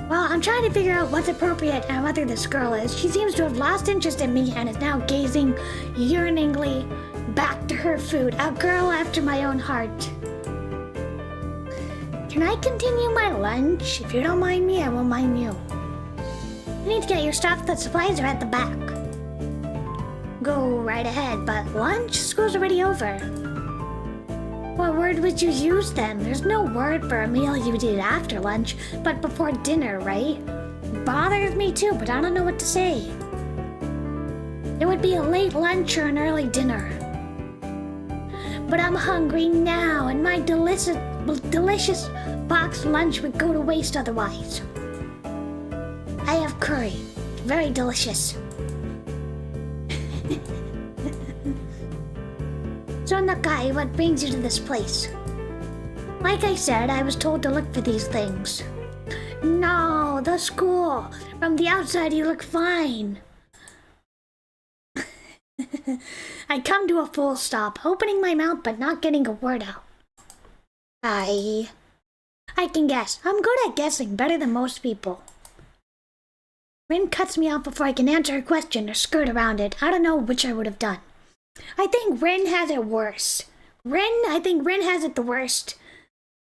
Well, I'm trying to figure out what's appropriate and whether this girl is. She seems to have lost interest in me and is now gazing yearningly back to her food. A girl after my own heart. Can I continue my lunch? If you don't mind me, I won't mind you. You need to get your stuff. The supplies are at the back. Go right ahead, but lunch? School's already over. What word would you use then? There's no word for a meal you did after lunch, but before dinner, right? It bothers me too, but I don't know what to say. It would be a late lunch or an early dinner. But I'm hungry now, and my delicious box lunch would go to waste otherwise. I have curry. Very delicious. So Nakai, what brings you to this place? Like I said, I was told to look for these things. No, the school. From the outside you look fine. I come to a full stop, opening my mouth but not getting a word out. I can guess. I'm good at guessing, better than most people. Rin cuts me off before I can answer a question or skirt around it. I don't know which I would have done. I think Rin has it worse. I think Rin has it the worst.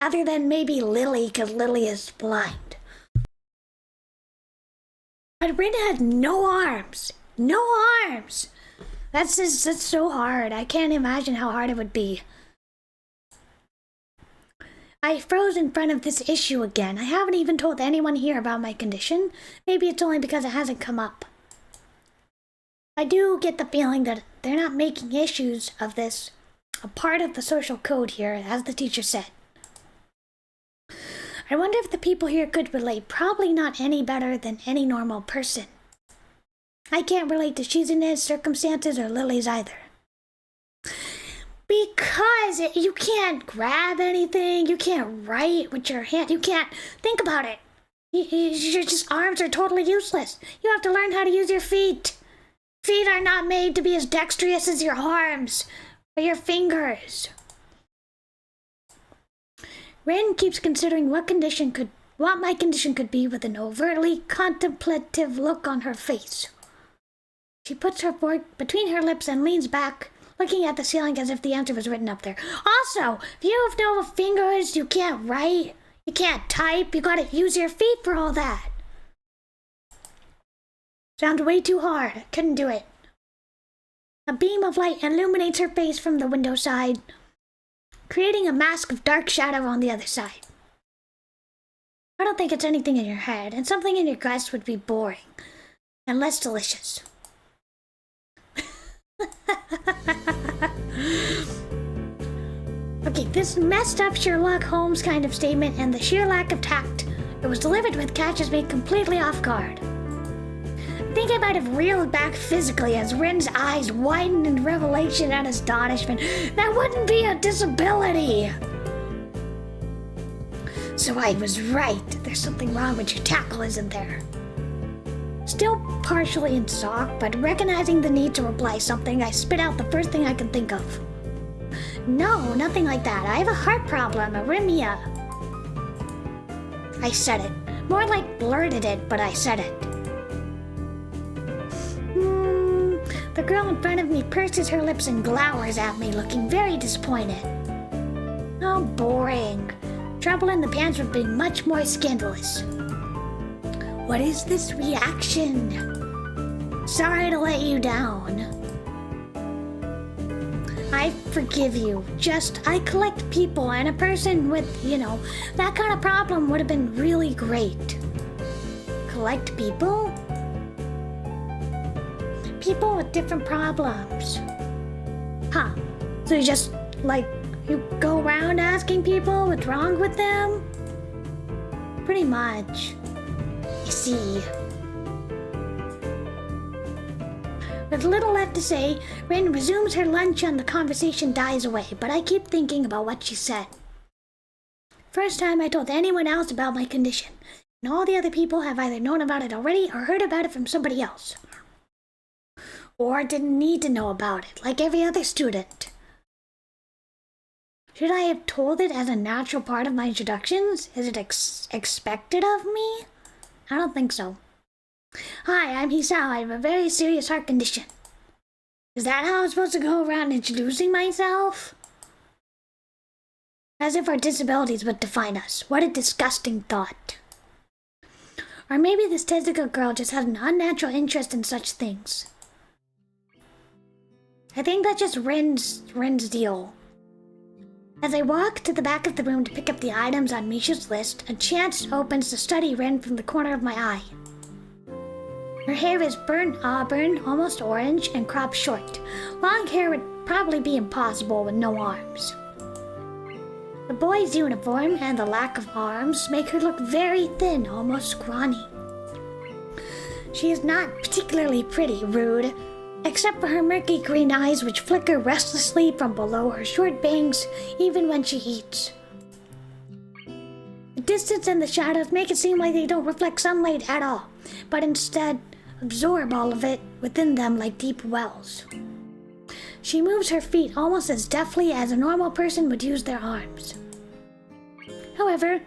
Other than maybe Lily, because Lily is blind. But Rin has no arms. No arms! That's so hard. I can't imagine how hard it would be. I froze in front of this issue again. I haven't even told anyone here about my condition. Maybe it's only because it hasn't come up. I do get the feeling that they're not making issues of this a part of the social code here, as the teacher said. I wonder if the people here could relate. Probably not any better than any normal person. I can't relate to Shizune's circumstances or Lily's either. Because you can't grab anything, you can't write with your hand, you can't think about it. Your just arms are totally useless. You have to learn how to use your feet. Feet are not made to be as dexterous as your arms or your fingers. Rin keeps considering what my condition could be with an overtly contemplative look on her face. She puts her fork between her lips and leans back, looking at the ceiling as if the answer was written up there. Also, if you have no fingers, you can't write, you can't type, you gotta use your feet for all that. Sounds way too hard. I couldn't do it. A beam of light illuminates her face from the window side, creating a mask of dark shadow on the other side. I don't think it's anything in your head, and something in your guts would be boring and less delicious. Okay, this messed up Sherlock Holmes kind of statement and the sheer lack of tact it was delivered with catches me completely off guard. I think I might have reeled back physically as Rin's eyes widened in revelation and astonishment. That wouldn't be a disability! So I was right. There's something wrong with your tackle, isn't there? Still partially in shock, but recognizing the need to reply something, I spit out the first thing I can think of. No, nothing like that. I have a heart problem, arrhythmia. I said it. More like blurted it, but I said it. The girl in front of me purses her lips and glowers at me, looking very disappointed. Oh, boring. Trouble in the pants would be much more scandalous. What is this reaction? Sorry to let you down. I forgive you. I collect people, and a person with, that kind of problem would have been really great. Collect people? People with different problems. Huh. So you just, you go around asking people what's wrong with them? Pretty much. I see. With little left to say, Rin resumes her lunch and the conversation dies away, but I keep thinking about what she said. First time I told anyone else about my condition, and all the other people have either known about it already or heard about it from somebody else. Or didn't need to know about it, like every other student. Should I have told it as a natural part of my introductions? Is it expected of me? I don't think so. Hi, I'm Hisao. I have a very serious heart condition. Is that how I'm supposed to go around introducing myself? As if our disabilities would define us. What a disgusting thought. Or maybe this Tezuka girl just has an unnatural interest in such things. I think that's just Rin's deal. As I walk to the back of the room to pick up the items on Misha's list, a chance opens to study Rin from the corner of my eye. Her hair is burnt auburn, almost orange, and cropped short. Long hair would probably be impossible with no arms. The boy's uniform and the lack of arms make her look very thin, almost scrawny. She is not particularly pretty, rude, except for her murky green eyes which flicker restlessly from below her short bangs even when she eats. The distance and the shadows make it seem like they don't reflect sunlight at all, but instead absorb all of it within them like deep wells. She moves her feet almost as deftly as a normal person would use their arms. However,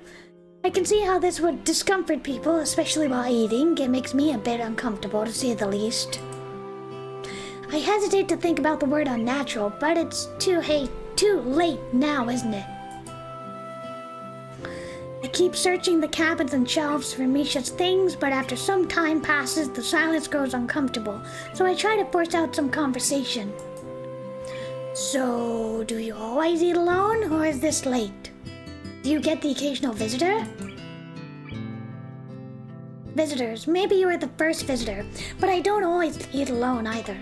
I can see how this would discomfort people, especially while eating. It makes me a bit uncomfortable, to say the least. I hesitate to think about the word unnatural, but it's too late now, isn't it? I keep searching the cabins and shelves for Misha's things, but after some time passes, the silence grows uncomfortable, so I try to force out some conversation. So, do you always eat alone, or is this late? Do you get the occasional visitor? Visitors. Maybe you are the first visitor, but I don't always eat alone either.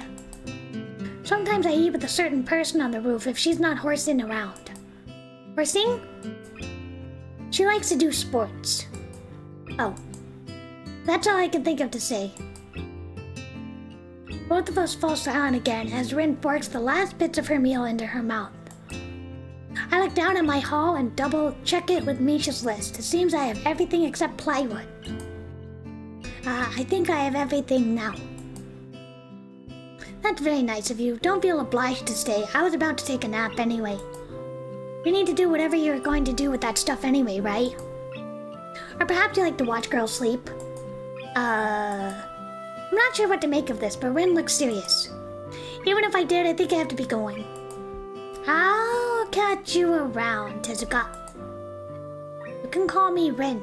Sometimes I eat with a certain person on the roof if she's not horsing around. Horsing? She likes to do sports. Oh. That's all I can think of to say. Both of us fall silent again as Rin forks the last bits of her meal into her mouth. I look down at my haul and double-check it with Misha's list. It seems I have everything except plywood. I think I have everything now. That's very nice of you. Don't feel obliged to stay. I was about to take a nap anyway. You need to do whatever you're going to do with that stuff anyway, right? Or perhaps you like to watch girls sleep. I'm not sure what to make of this, but Rin looks serious. Even if I did, I think I have to be going. I'll catch you around, Tezuka. You can call me Rin.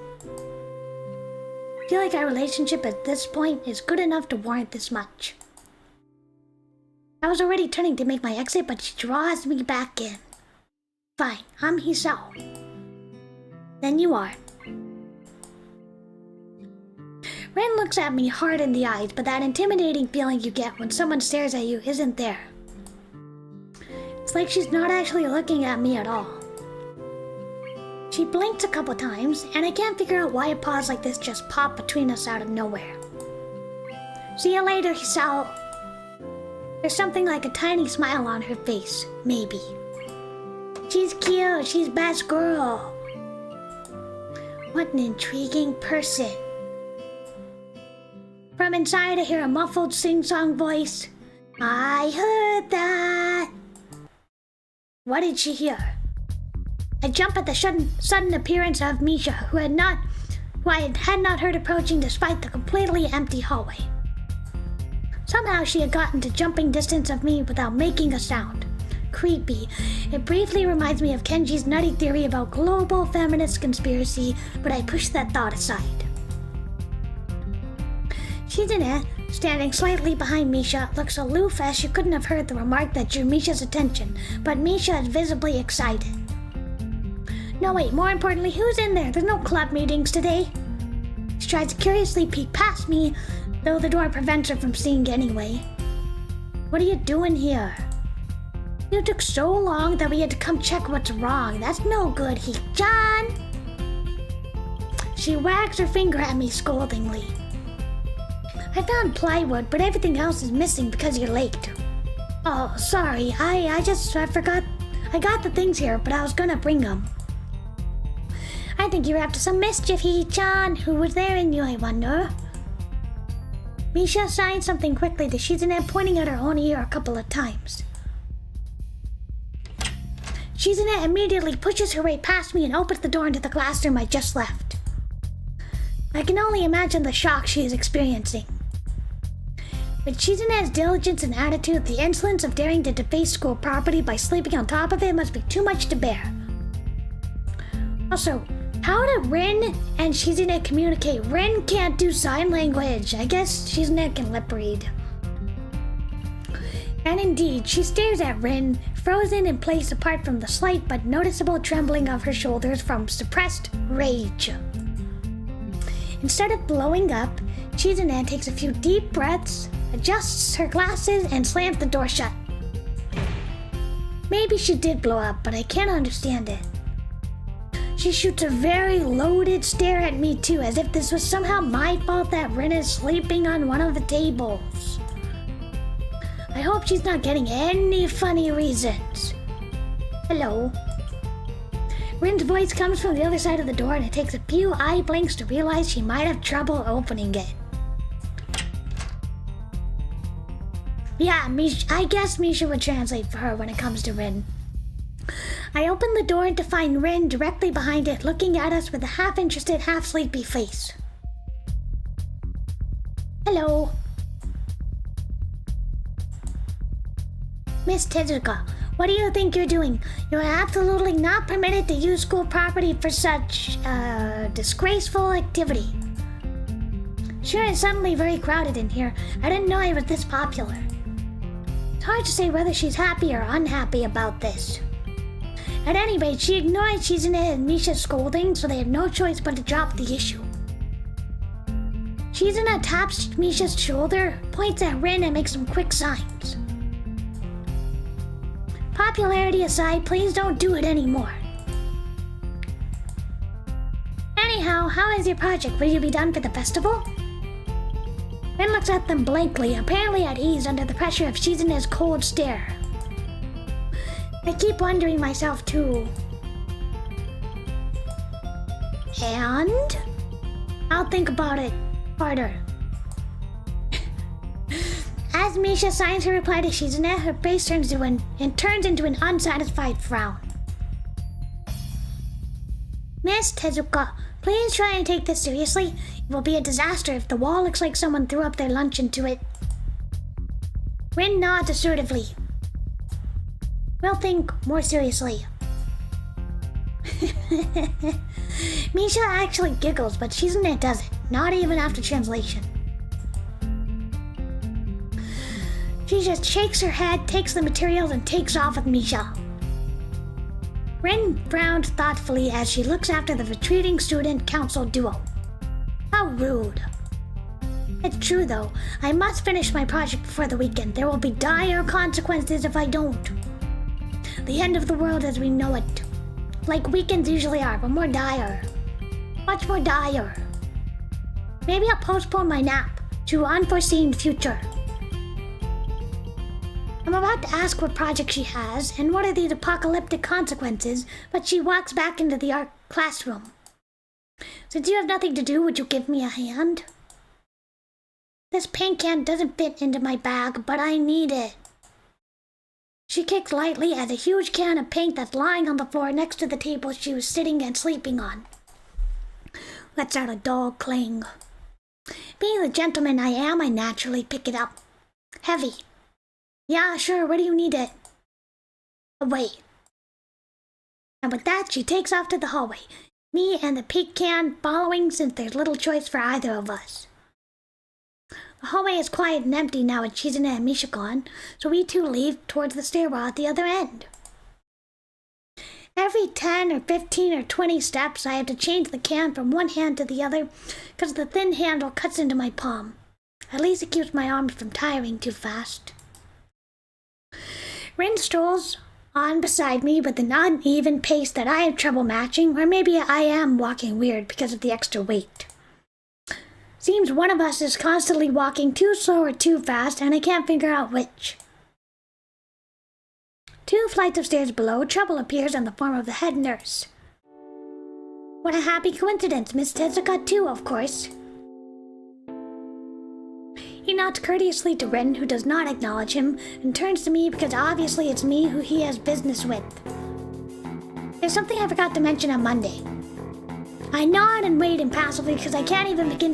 I feel like our relationship at this point is good enough to warrant this much. I was already turning to make my exit, but she draws me back in. Fine, I'm Hisao. Then you are. Rin looks at me hard in the eyes, but that intimidating feeling you get when someone stares at you isn't there. It's like she's not actually looking at me at all. She blinked a couple times, and I can't figure out why a pause like this just popped between us out of nowhere. See you later, Hisao. There's something like a tiny smile on her face, maybe. She's cute, she's best girl. What an intriguing person. From inside I hear a muffled sing-song voice. I heard that. What did she hear? I jump at the sudden appearance of Misha, who I had not heard approaching despite the completely empty hallway. Somehow she had gotten to jumping distance of me without making a sound. Creepy. It briefly reminds me of Kenji's nutty theory about global feminist conspiracy, but I pushed that thought aside. Shizune, standing slightly behind Misha, looks aloof as she couldn't have heard the remark that drew Misha's attention, but Misha is visibly excited. No wait, more importantly, who's in there? There's no club meetings today. She tries to curiously peek past me, though the door prevents her from seeing anyway. What are you doing here? You took so long that we had to come check what's wrong. That's no good, He-chan. She wags her finger at me scoldingly. I found plywood, but everything else is missing because you're late. Oh, sorry. I forgot. I got the things here, but I was gonna bring them. I think you're up to some mischief, He-chan. Who was there in you, I wonder? Misha signed something quickly to Shizune, pointing at her own ear a couple of times. Shizune immediately pushes her way past me and opens the door into the classroom I just left. I can only imagine the shock she is experiencing. With Shizune's diligence and attitude, the insolence of daring to deface school property by sleeping on top of it must be too much to bear. Also, how did Rin and Shizune communicate? Rin can't do sign language. I guess Shizune can lip read. And indeed, she stares at Rin, frozen in place apart from the slight but noticeable trembling of her shoulders from suppressed rage. Instead of blowing up, Shizune takes a few deep breaths, adjusts her glasses, and slams the door shut. Maybe she did blow up, but I can't understand it. She shoots a very loaded stare at me too, as if this was somehow my fault that Rin is sleeping on one of the tables. I hope she's not getting any funny reasons. Hello. Rin's voice comes from the other side of the door, and it takes a few eye blinks to realize she might have trouble opening it. Yeah, I guess Misha would translate for her when it comes to Rin. I open the door to find Rin directly behind it, looking at us with a half-interested, half-sleepy face. Hello. Miss Tezuka, what do you think you're doing? You're absolutely not permitted to use school property for such, disgraceful activity. Sure, it's suddenly very crowded in here. I didn't know I was this popular. It's hard to say whether she's happy or unhappy about this. At any rate, she ignored Shizune and Misha's scolding, so they had no choice but to drop the issue. Shizune taps Misha's shoulder, points at Rin, and makes some quick signs. Popularity aside, please don't do it anymore. Anyhow, how is your project? Will you be done for the festival? Rin looks at them blankly, apparently at ease under the pressure of Shizune's cold stare. I keep wondering myself too. And? I'll think about it harder. As Misha signs her reply to Shizune, her face turns into an unsatisfied frown. Miss Tezuka, please try and take this seriously. It will be a disaster if the wall looks like someone threw up their lunch into it. Rin nods assertively. We'll think more seriously. Misha actually giggles, but Shizune doesn't, not even after translation. She just shakes her head, takes the materials, and takes off with Misha. Rin frowns thoughtfully as she looks after the retreating student council duo. How rude. It's true though. I must finish my project before the weekend. There will be dire consequences if I don't. The end of the world as we know it. Like weekends usually are, but more dire. Much more dire. Maybe I'll postpone my nap to unforeseen future. I'm about to ask what project she has and what are these apocalyptic consequences, but she walks back into the art classroom. Since you have nothing to do, would you give me a hand? This paint can doesn't fit into my bag, but I need it. She kicks lightly at a huge can of paint that's lying on the floor next to the table she was sitting and sleeping on. Lets out a dull clang. Being the gentleman I am, I naturally pick it up. Heavy. Yeah, sure, where do you need it? Away. And with that, she takes off to the hallway. Me and the paint can following since there's little choice for either of us. The hallway is quiet and empty now with Chizune and Misha gone, so we two leave towards the stairwell at the other end. Every 10 or 15 or 20 steps, I have to change the can from one hand to the other because the thin handle cuts into my palm. At least it keeps my arms from tiring too fast. Rin strolls on beside me with an uneven pace that I have trouble matching, or maybe I am walking weird because of the extra weight. Seems one of us is constantly walking too slow or too fast, and I can't figure out which. 2 flights of stairs below, trouble appears in the form of the head nurse. What a happy coincidence, Miss Tezuka too, of course. He nods courteously to Rin, who does not acknowledge him, and turns to me because obviously it's me who he has business with. There's something I forgot to mention on Monday. I nod and wait impassively because I can't even begin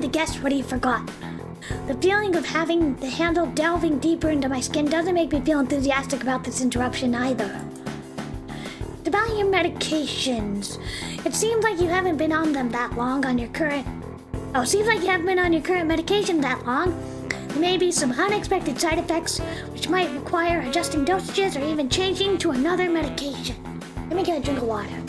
to guess what he forgot. The feeling of having the handle delving deeper into my skin doesn't make me feel enthusiastic about this interruption either. It's about your medications. It seems like you haven't been on them that long on your current... seems like you haven't been on your current medication that long. There may be some unexpected side effects which might require adjusting dosages or even changing to another medication. Let me get a drink of water.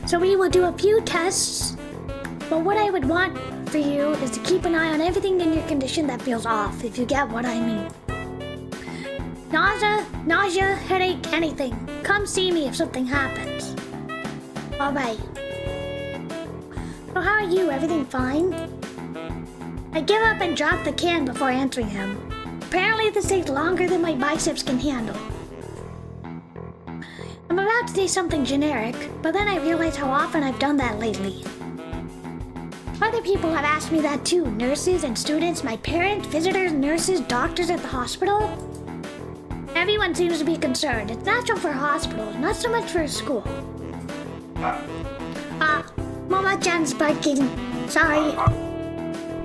So we will do a few tests, but what I would want for you is to keep an eye on everything in your condition that feels off, if you get what I mean. Nausea, headache, anything. Come see me if something happens. Alright. So how are you? Everything fine? I give up and drop the can before answering him. Apparently this takes longer than my biceps can handle. I'm about to say something generic, but then I realize how often I've done that lately. Other people have asked me that too. Nurses and students, my parents, visitors, nurses, doctors at the hospital. Everyone seems to be concerned. It's natural for hospitals, not so much for a school. Momo-chan's barking. Sorry.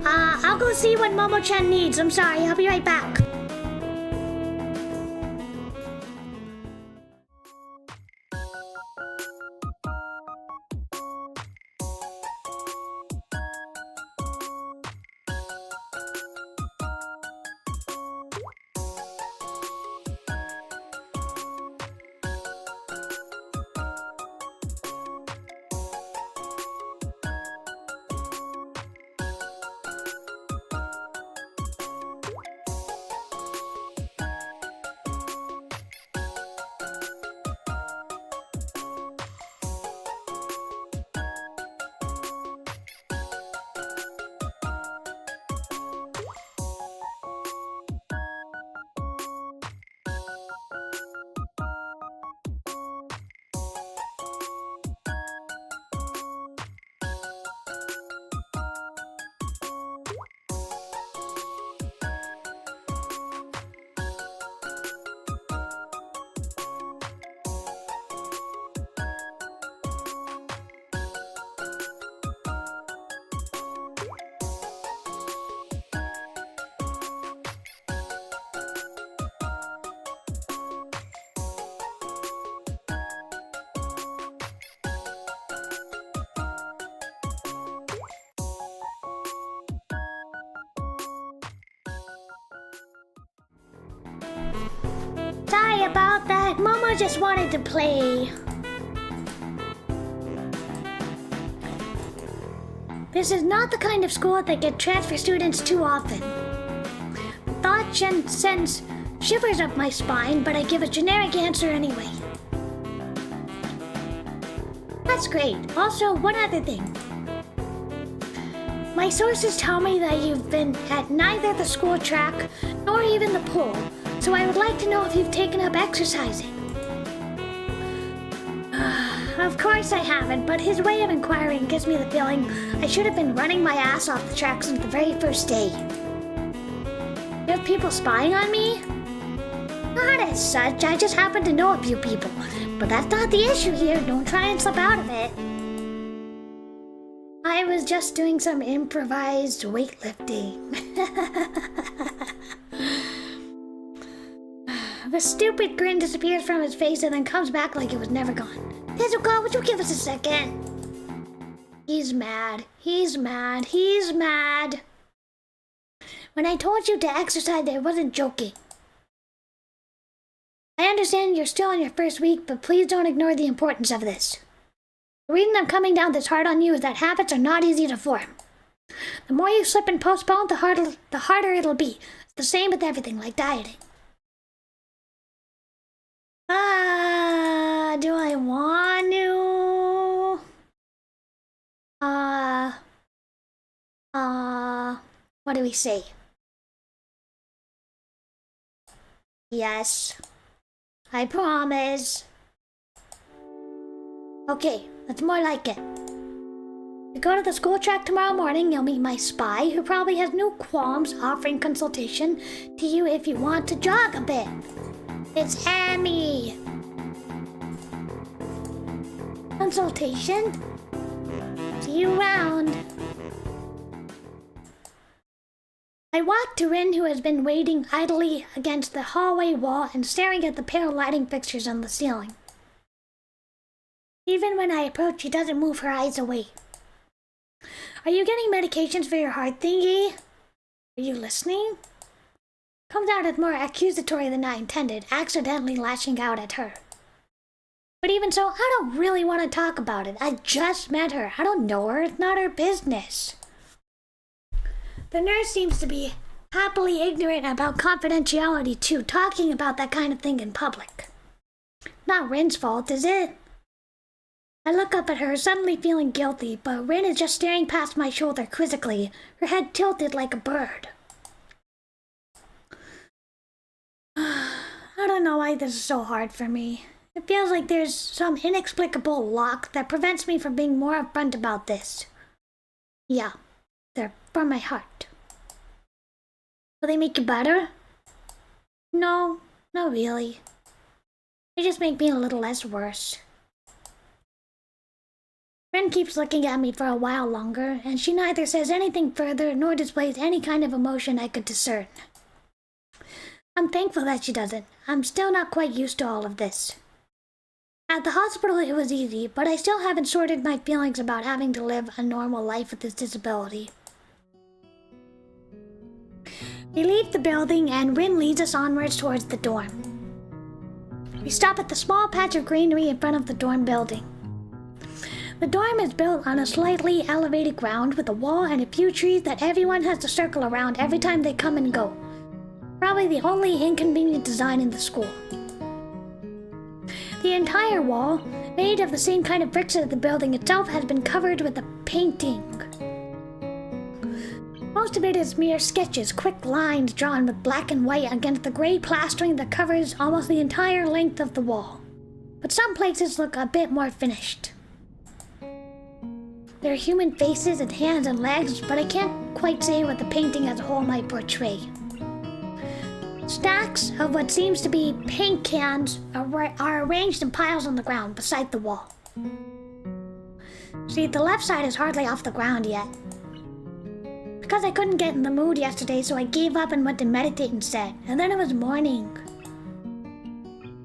I'll go see what Momo-chan needs. I'm sorry, I'll be right back. about that. Momo just wanted to play. This is not the kind of school that get transfer students too often. The thought sends shivers up my spine, but I give a generic answer anyway. That's great. Also, one other thing. My sources tell me that you've been at neither the school track nor even the pool, so I would like to know if you've taken up exercising. Of course I haven't, but his way of inquiring gives me the feeling I should have been running my ass off the track since the very first day. You have people spying on me? Not as such, I just happen to know a few people. But that's not the issue here, don't try and slip out of it. I was just doing some improvised weightlifting. The stupid grin disappears from his face and then comes back like it was never gone. Tezuka, would you give us a second? He's mad. He's mad. He's mad. When I told you to exercise, I wasn't joking. I understand you're still in your first week, but please don't ignore the importance of this. The reason I'm coming down this hard on you is that habits are not easy to form. The more you slip and postpone, the harder it'll be. It's the same with everything, like dieting. Do I want to? What do we say? Yes. I promise. Okay, that's more like it. You go to the school track tomorrow morning, you'll meet my spy, who probably has no qualms offering consultation to you if you want to jog a bit. It's Amy. Consultation? See you around. I walked to Rin, who has been waiting idly against the hallway wall and staring at the pale lighting fixtures on the ceiling. Even when I approach, she doesn't move her eyes away. Are you getting medications for your heart thingy? Are you listening? Comes out as more accusatory than I intended, accidentally lashing out at her. But even so, I don't really want to talk about it. I just met her. I don't know her. It's not her business. The nurse seems to be happily ignorant about confidentiality too, talking about that kind of thing in public. Not Rin's fault, is it? I look up at her, suddenly feeling guilty, but Rin is just staring past my shoulder quizzically, her head tilted like a bird. I don't know why this is so hard for me. It feels like there's some inexplicable lock that prevents me from being more upfront about this. Yeah, they're from my heart. Will they make you better? No, not really. They just make me a little less worse. Ren keeps looking at me for a while longer, and she neither says anything further nor displays any kind of emotion I could discern. I'm thankful that she doesn't. I'm still not quite used to all of this. At the hospital it was easy, but I still haven't sorted my feelings about having to live a normal life with this disability. We leave the building and Rin leads us onwards towards the dorm. We stop at the small patch of greenery in front of the dorm building. The dorm is built on a slightly elevated ground with a wall and a few trees that everyone has to circle around every time they come and go. Probably the only inconvenient design in the school. The entire wall, made of the same kind of bricks as the building itself, has been covered with a painting. Most of it is mere sketches, quick lines drawn with black and white against the gray plastering that covers almost the entire length of the wall. But some places look a bit more finished. There are human faces and hands and legs, but I can't quite say what the painting as a whole might portray. Stacks of what seems to be paint cans are arranged in piles on the ground beside the wall. See, the left side is hardly off the ground yet. Because I couldn't get in the mood yesterday, so I gave up and went to meditate instead, and then it was morning.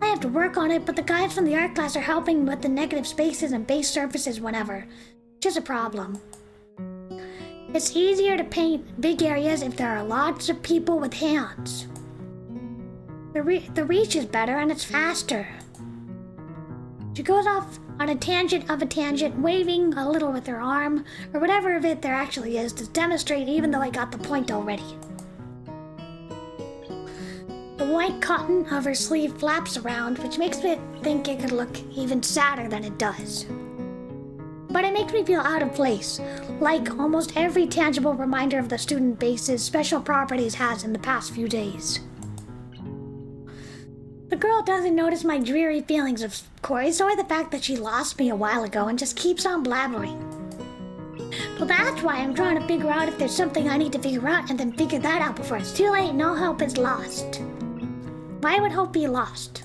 I have to work on it, but the guys from the art class are helping with the negative spaces and base surfaces whenever, which is a problem. It's easier to paint big areas if there are lots of people with hands. The reach is better and it's faster. She goes off on a tangent of a tangent, waving a little with her arm, or whatever of it there actually is, to demonstrate even though I got the point already. The white cotton of her sleeve flaps around, which makes me think it could look even sadder than it does. But it makes me feel out of place, like almost every tangible reminder of the student base's special properties has in the past few days. The girl doesn't notice my dreary feelings, of course, or the fact that she lost me a while ago and just keeps on blabbering. So that's why I'm trying to figure out if there's something I need to figure out and then figure that out before it's too late and all hope is lost. Why would hope be lost?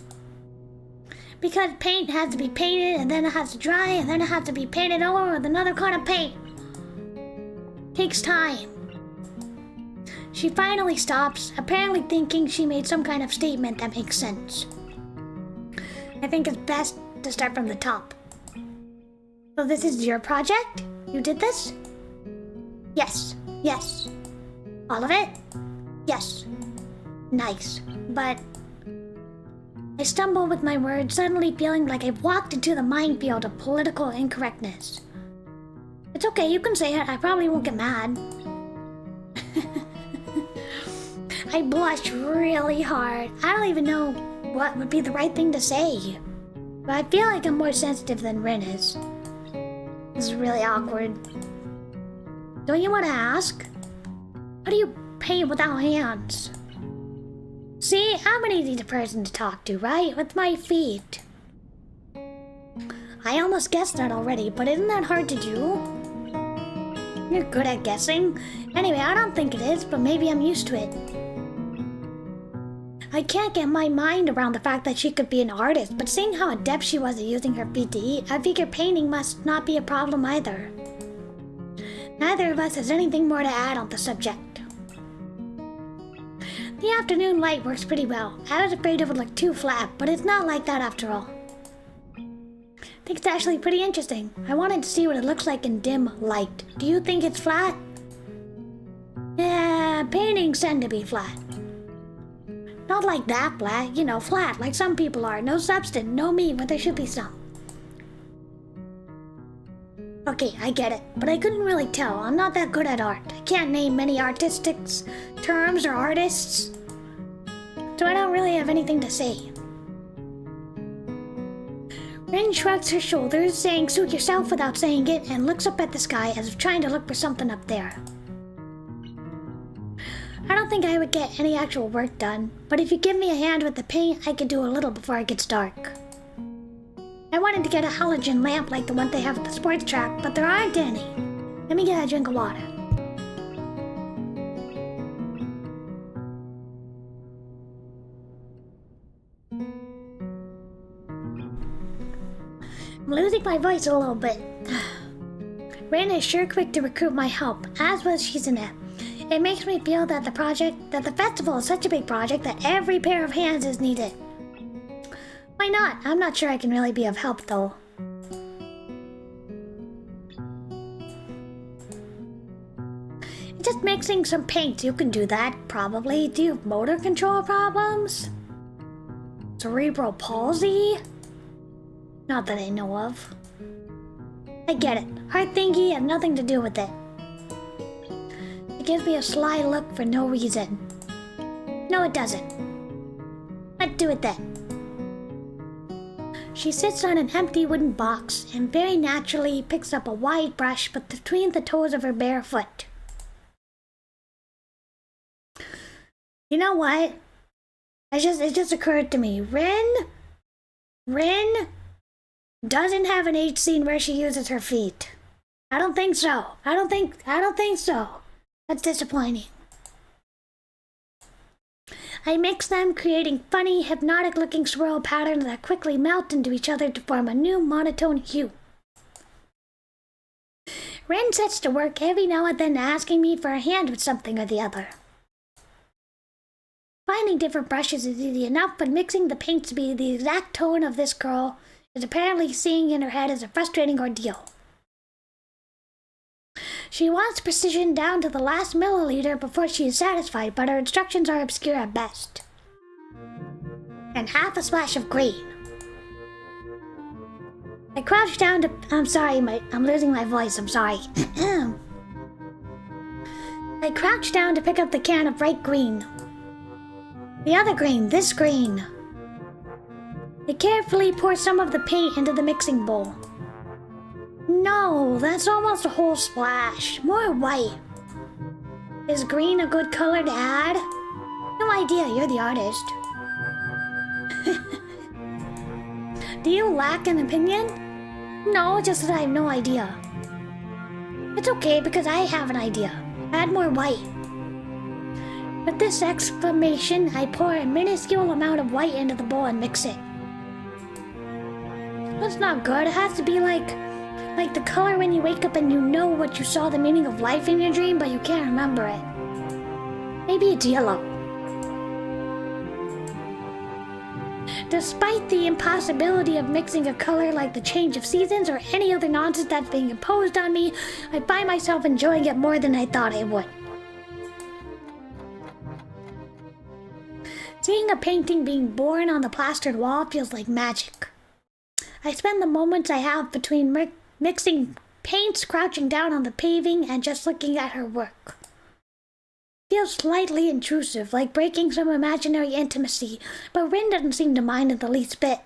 Because paint has to be painted and then it has to dry and then it has to be painted over with another kind of paint. Takes time. She finally stops, apparently thinking she made some kind of statement that makes sense. I think it's best to start from the top. So this is your project? You did this? Yes. Yes. All of it? Yes. Nice. But I stumble with my words, suddenly feeling like I've walked into the minefield of political incorrectness. It's okay, you can say it. I probably won't get mad. I blush really hard. I don't even know what would be the right thing to say. But I feel like I'm more sensitive than Rin is. This is really awkward. Don't you want to ask? How do you paint without hands? See, I'm an easy person to talk to, right? With my feet. I almost guessed that already, but isn't that hard to do? You're good at guessing. Anyway, I don't think it is, but maybe I'm used to it. I can't get my mind around the fact that she could be an artist, but seeing how adept she was at using her feet to eat, I figure painting must not be a problem either. Neither of us has anything more to add on the subject. The afternoon light works pretty well. I was afraid it would look too flat, but it's not like that after all. I think it's actually pretty interesting. I wanted to see what it looks like in dim light. Do you think it's flat? Yeah, paintings tend to be flat. Not like that flat, you know, flat like some people are. No substance, no meat, but there should be some. Okay, I get it, but I couldn't really tell. I'm not that good at art. I can't name many artistic terms or artists, so I don't really have anything to say. Rin shrugs her shoulders, saying suit yourself without saying it, and looks up at the sky as if trying to look for something up there. I don't think I would get any actual work done, but if you give me a hand with the paint, I could do a little before it gets dark. I wanted to get a halogen lamp like the one they have at the sports track, but there aren't any. Let me get a drink of water. I'm losing my voice a little bit. Rin is sure quick to recruit my help, as was Shizune. It makes me feel that the festival is such a big project that every pair of hands is needed. Why not? I'm not sure I can really be of help though. Just mixing some paints, you can do that, probably. Do you have motor control problems? Cerebral palsy? Not that I know of. I get it. Heart thingy has nothing to do with it. It gives me a sly look for no reason. No, it doesn't. Let's do it then. She sits on an empty wooden box and very naturally picks up a wide brush between the toes of her bare foot. You know what? It just occurred to me. Rin doesn't have an age scene where she uses her feet. I don't think so. I don't think so. That's disappointing. I mix them, creating funny, hypnotic-looking swirl patterns that quickly melt into each other to form a new monotone hue. Rin sets to work every now and then asking me for a hand with something or the other. Finding different brushes is easy enough, but mixing the paints to be the exact tone of this girl is apparently seeing in her head as a frustrating ordeal. She wants precision down to the last milliliter before she is satisfied, but her instructions are obscure at best. and half a splash of green. I crouched down to... I'm sorry, I'm losing my voice, I'm sorry. I crouched down to pick up the can of bright green. The other green, this green. I carefully poured some of the paint into the mixing bowl. No, that's almost a whole splash. More white. Is green a good color to add? No idea, you're the artist. Do you lack an opinion? No, just that I have no idea. It's okay because I have an idea. Add more white. With this exclamation, I pour a minuscule amount of white into the bowl and mix it. That's not good. It has to be like the color when you wake up and you know what you saw the meaning of life in your dream, but you can't remember it. Maybe it's yellow. Despite the impossibility of mixing a color like the change of seasons or any other nonsense that's being imposed on me, I find myself enjoying it more than I thought I would. Seeing a painting being born on the plastered wall feels like magic. I spend the moments I have between mixing paints, crouching down on the paving, and just looking at her work. Feels slightly intrusive, like breaking some imaginary intimacy, but Rin doesn't seem to mind in the least bit.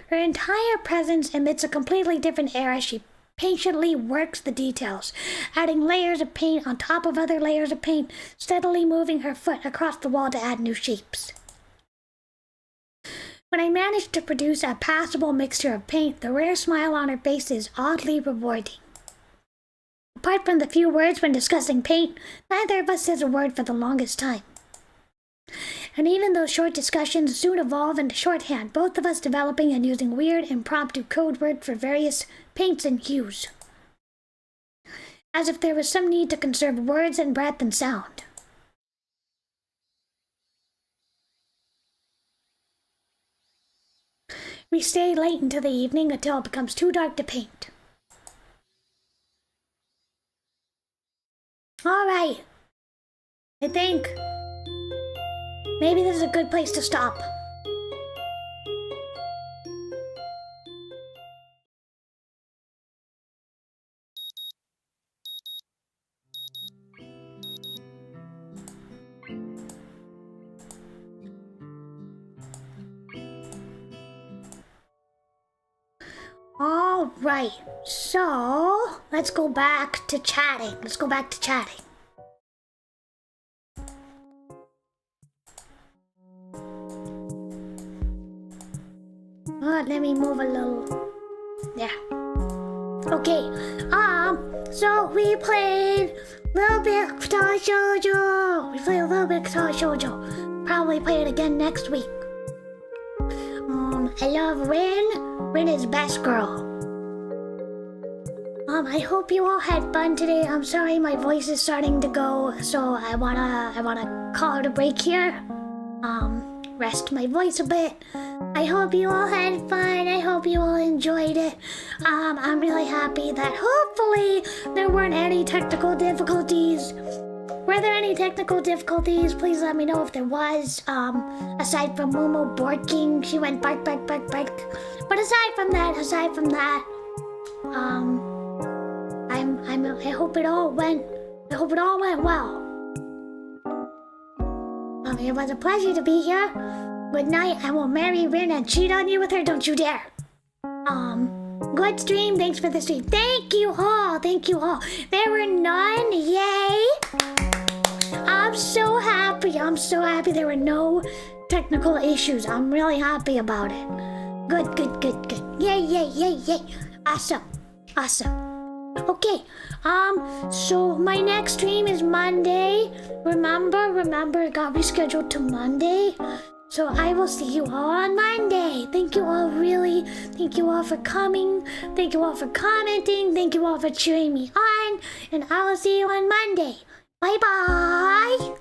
Her entire presence emits a completely different air as she patiently works the details, adding layers of paint on top of other layers of paint, steadily moving her foot across the wall to add new shapes. When I manage to produce a passable mixture of paint, the rare smile on her face is oddly rewarding. Apart from the few words when discussing paint, neither of us says a word for the longest time. And even those short discussions soon evolve into shorthand, both of us developing and using weird, impromptu code words for various paints and hues. As if there was some need to conserve words and breath and sound. We stay late into the evening until it becomes too dark to paint. Alright. I think maybe this is a good place to stop. Alright, so let's go back to chatting. Let me move a little. Yeah. Okay. So we played a little bit of Shoujo. Probably play it again next week. I love Rin. Rin is best girl. I hope you all had fun today. I'm sorry my voice is starting to go, so I wanna call it a break here. Rest my voice a bit. I hope you all had fun. I hope you all enjoyed it. I'm really happy that hopefully there weren't any technical difficulties. Were there any technical difficulties? Please let me know if there was. Aside from Momo barking, she went bark, bark, bark, bark. But aside from that, I hope it all went well. It was a pleasure to be here. Good night. I will marry Rin and cheat on you with her. Don't you dare. Good stream. Thanks for the stream. Thank you all. There were none. Yay. I'm so happy. There were no technical issues. I'm really happy about it. Good. Yay. Awesome. Okay, so my next stream is Monday. Remember, it got rescheduled to Monday. So I will see you all on Monday. Thank you all for coming. Thank you all for commenting. Thank you all for cheering me on. And I will see you on Monday. Bye-bye.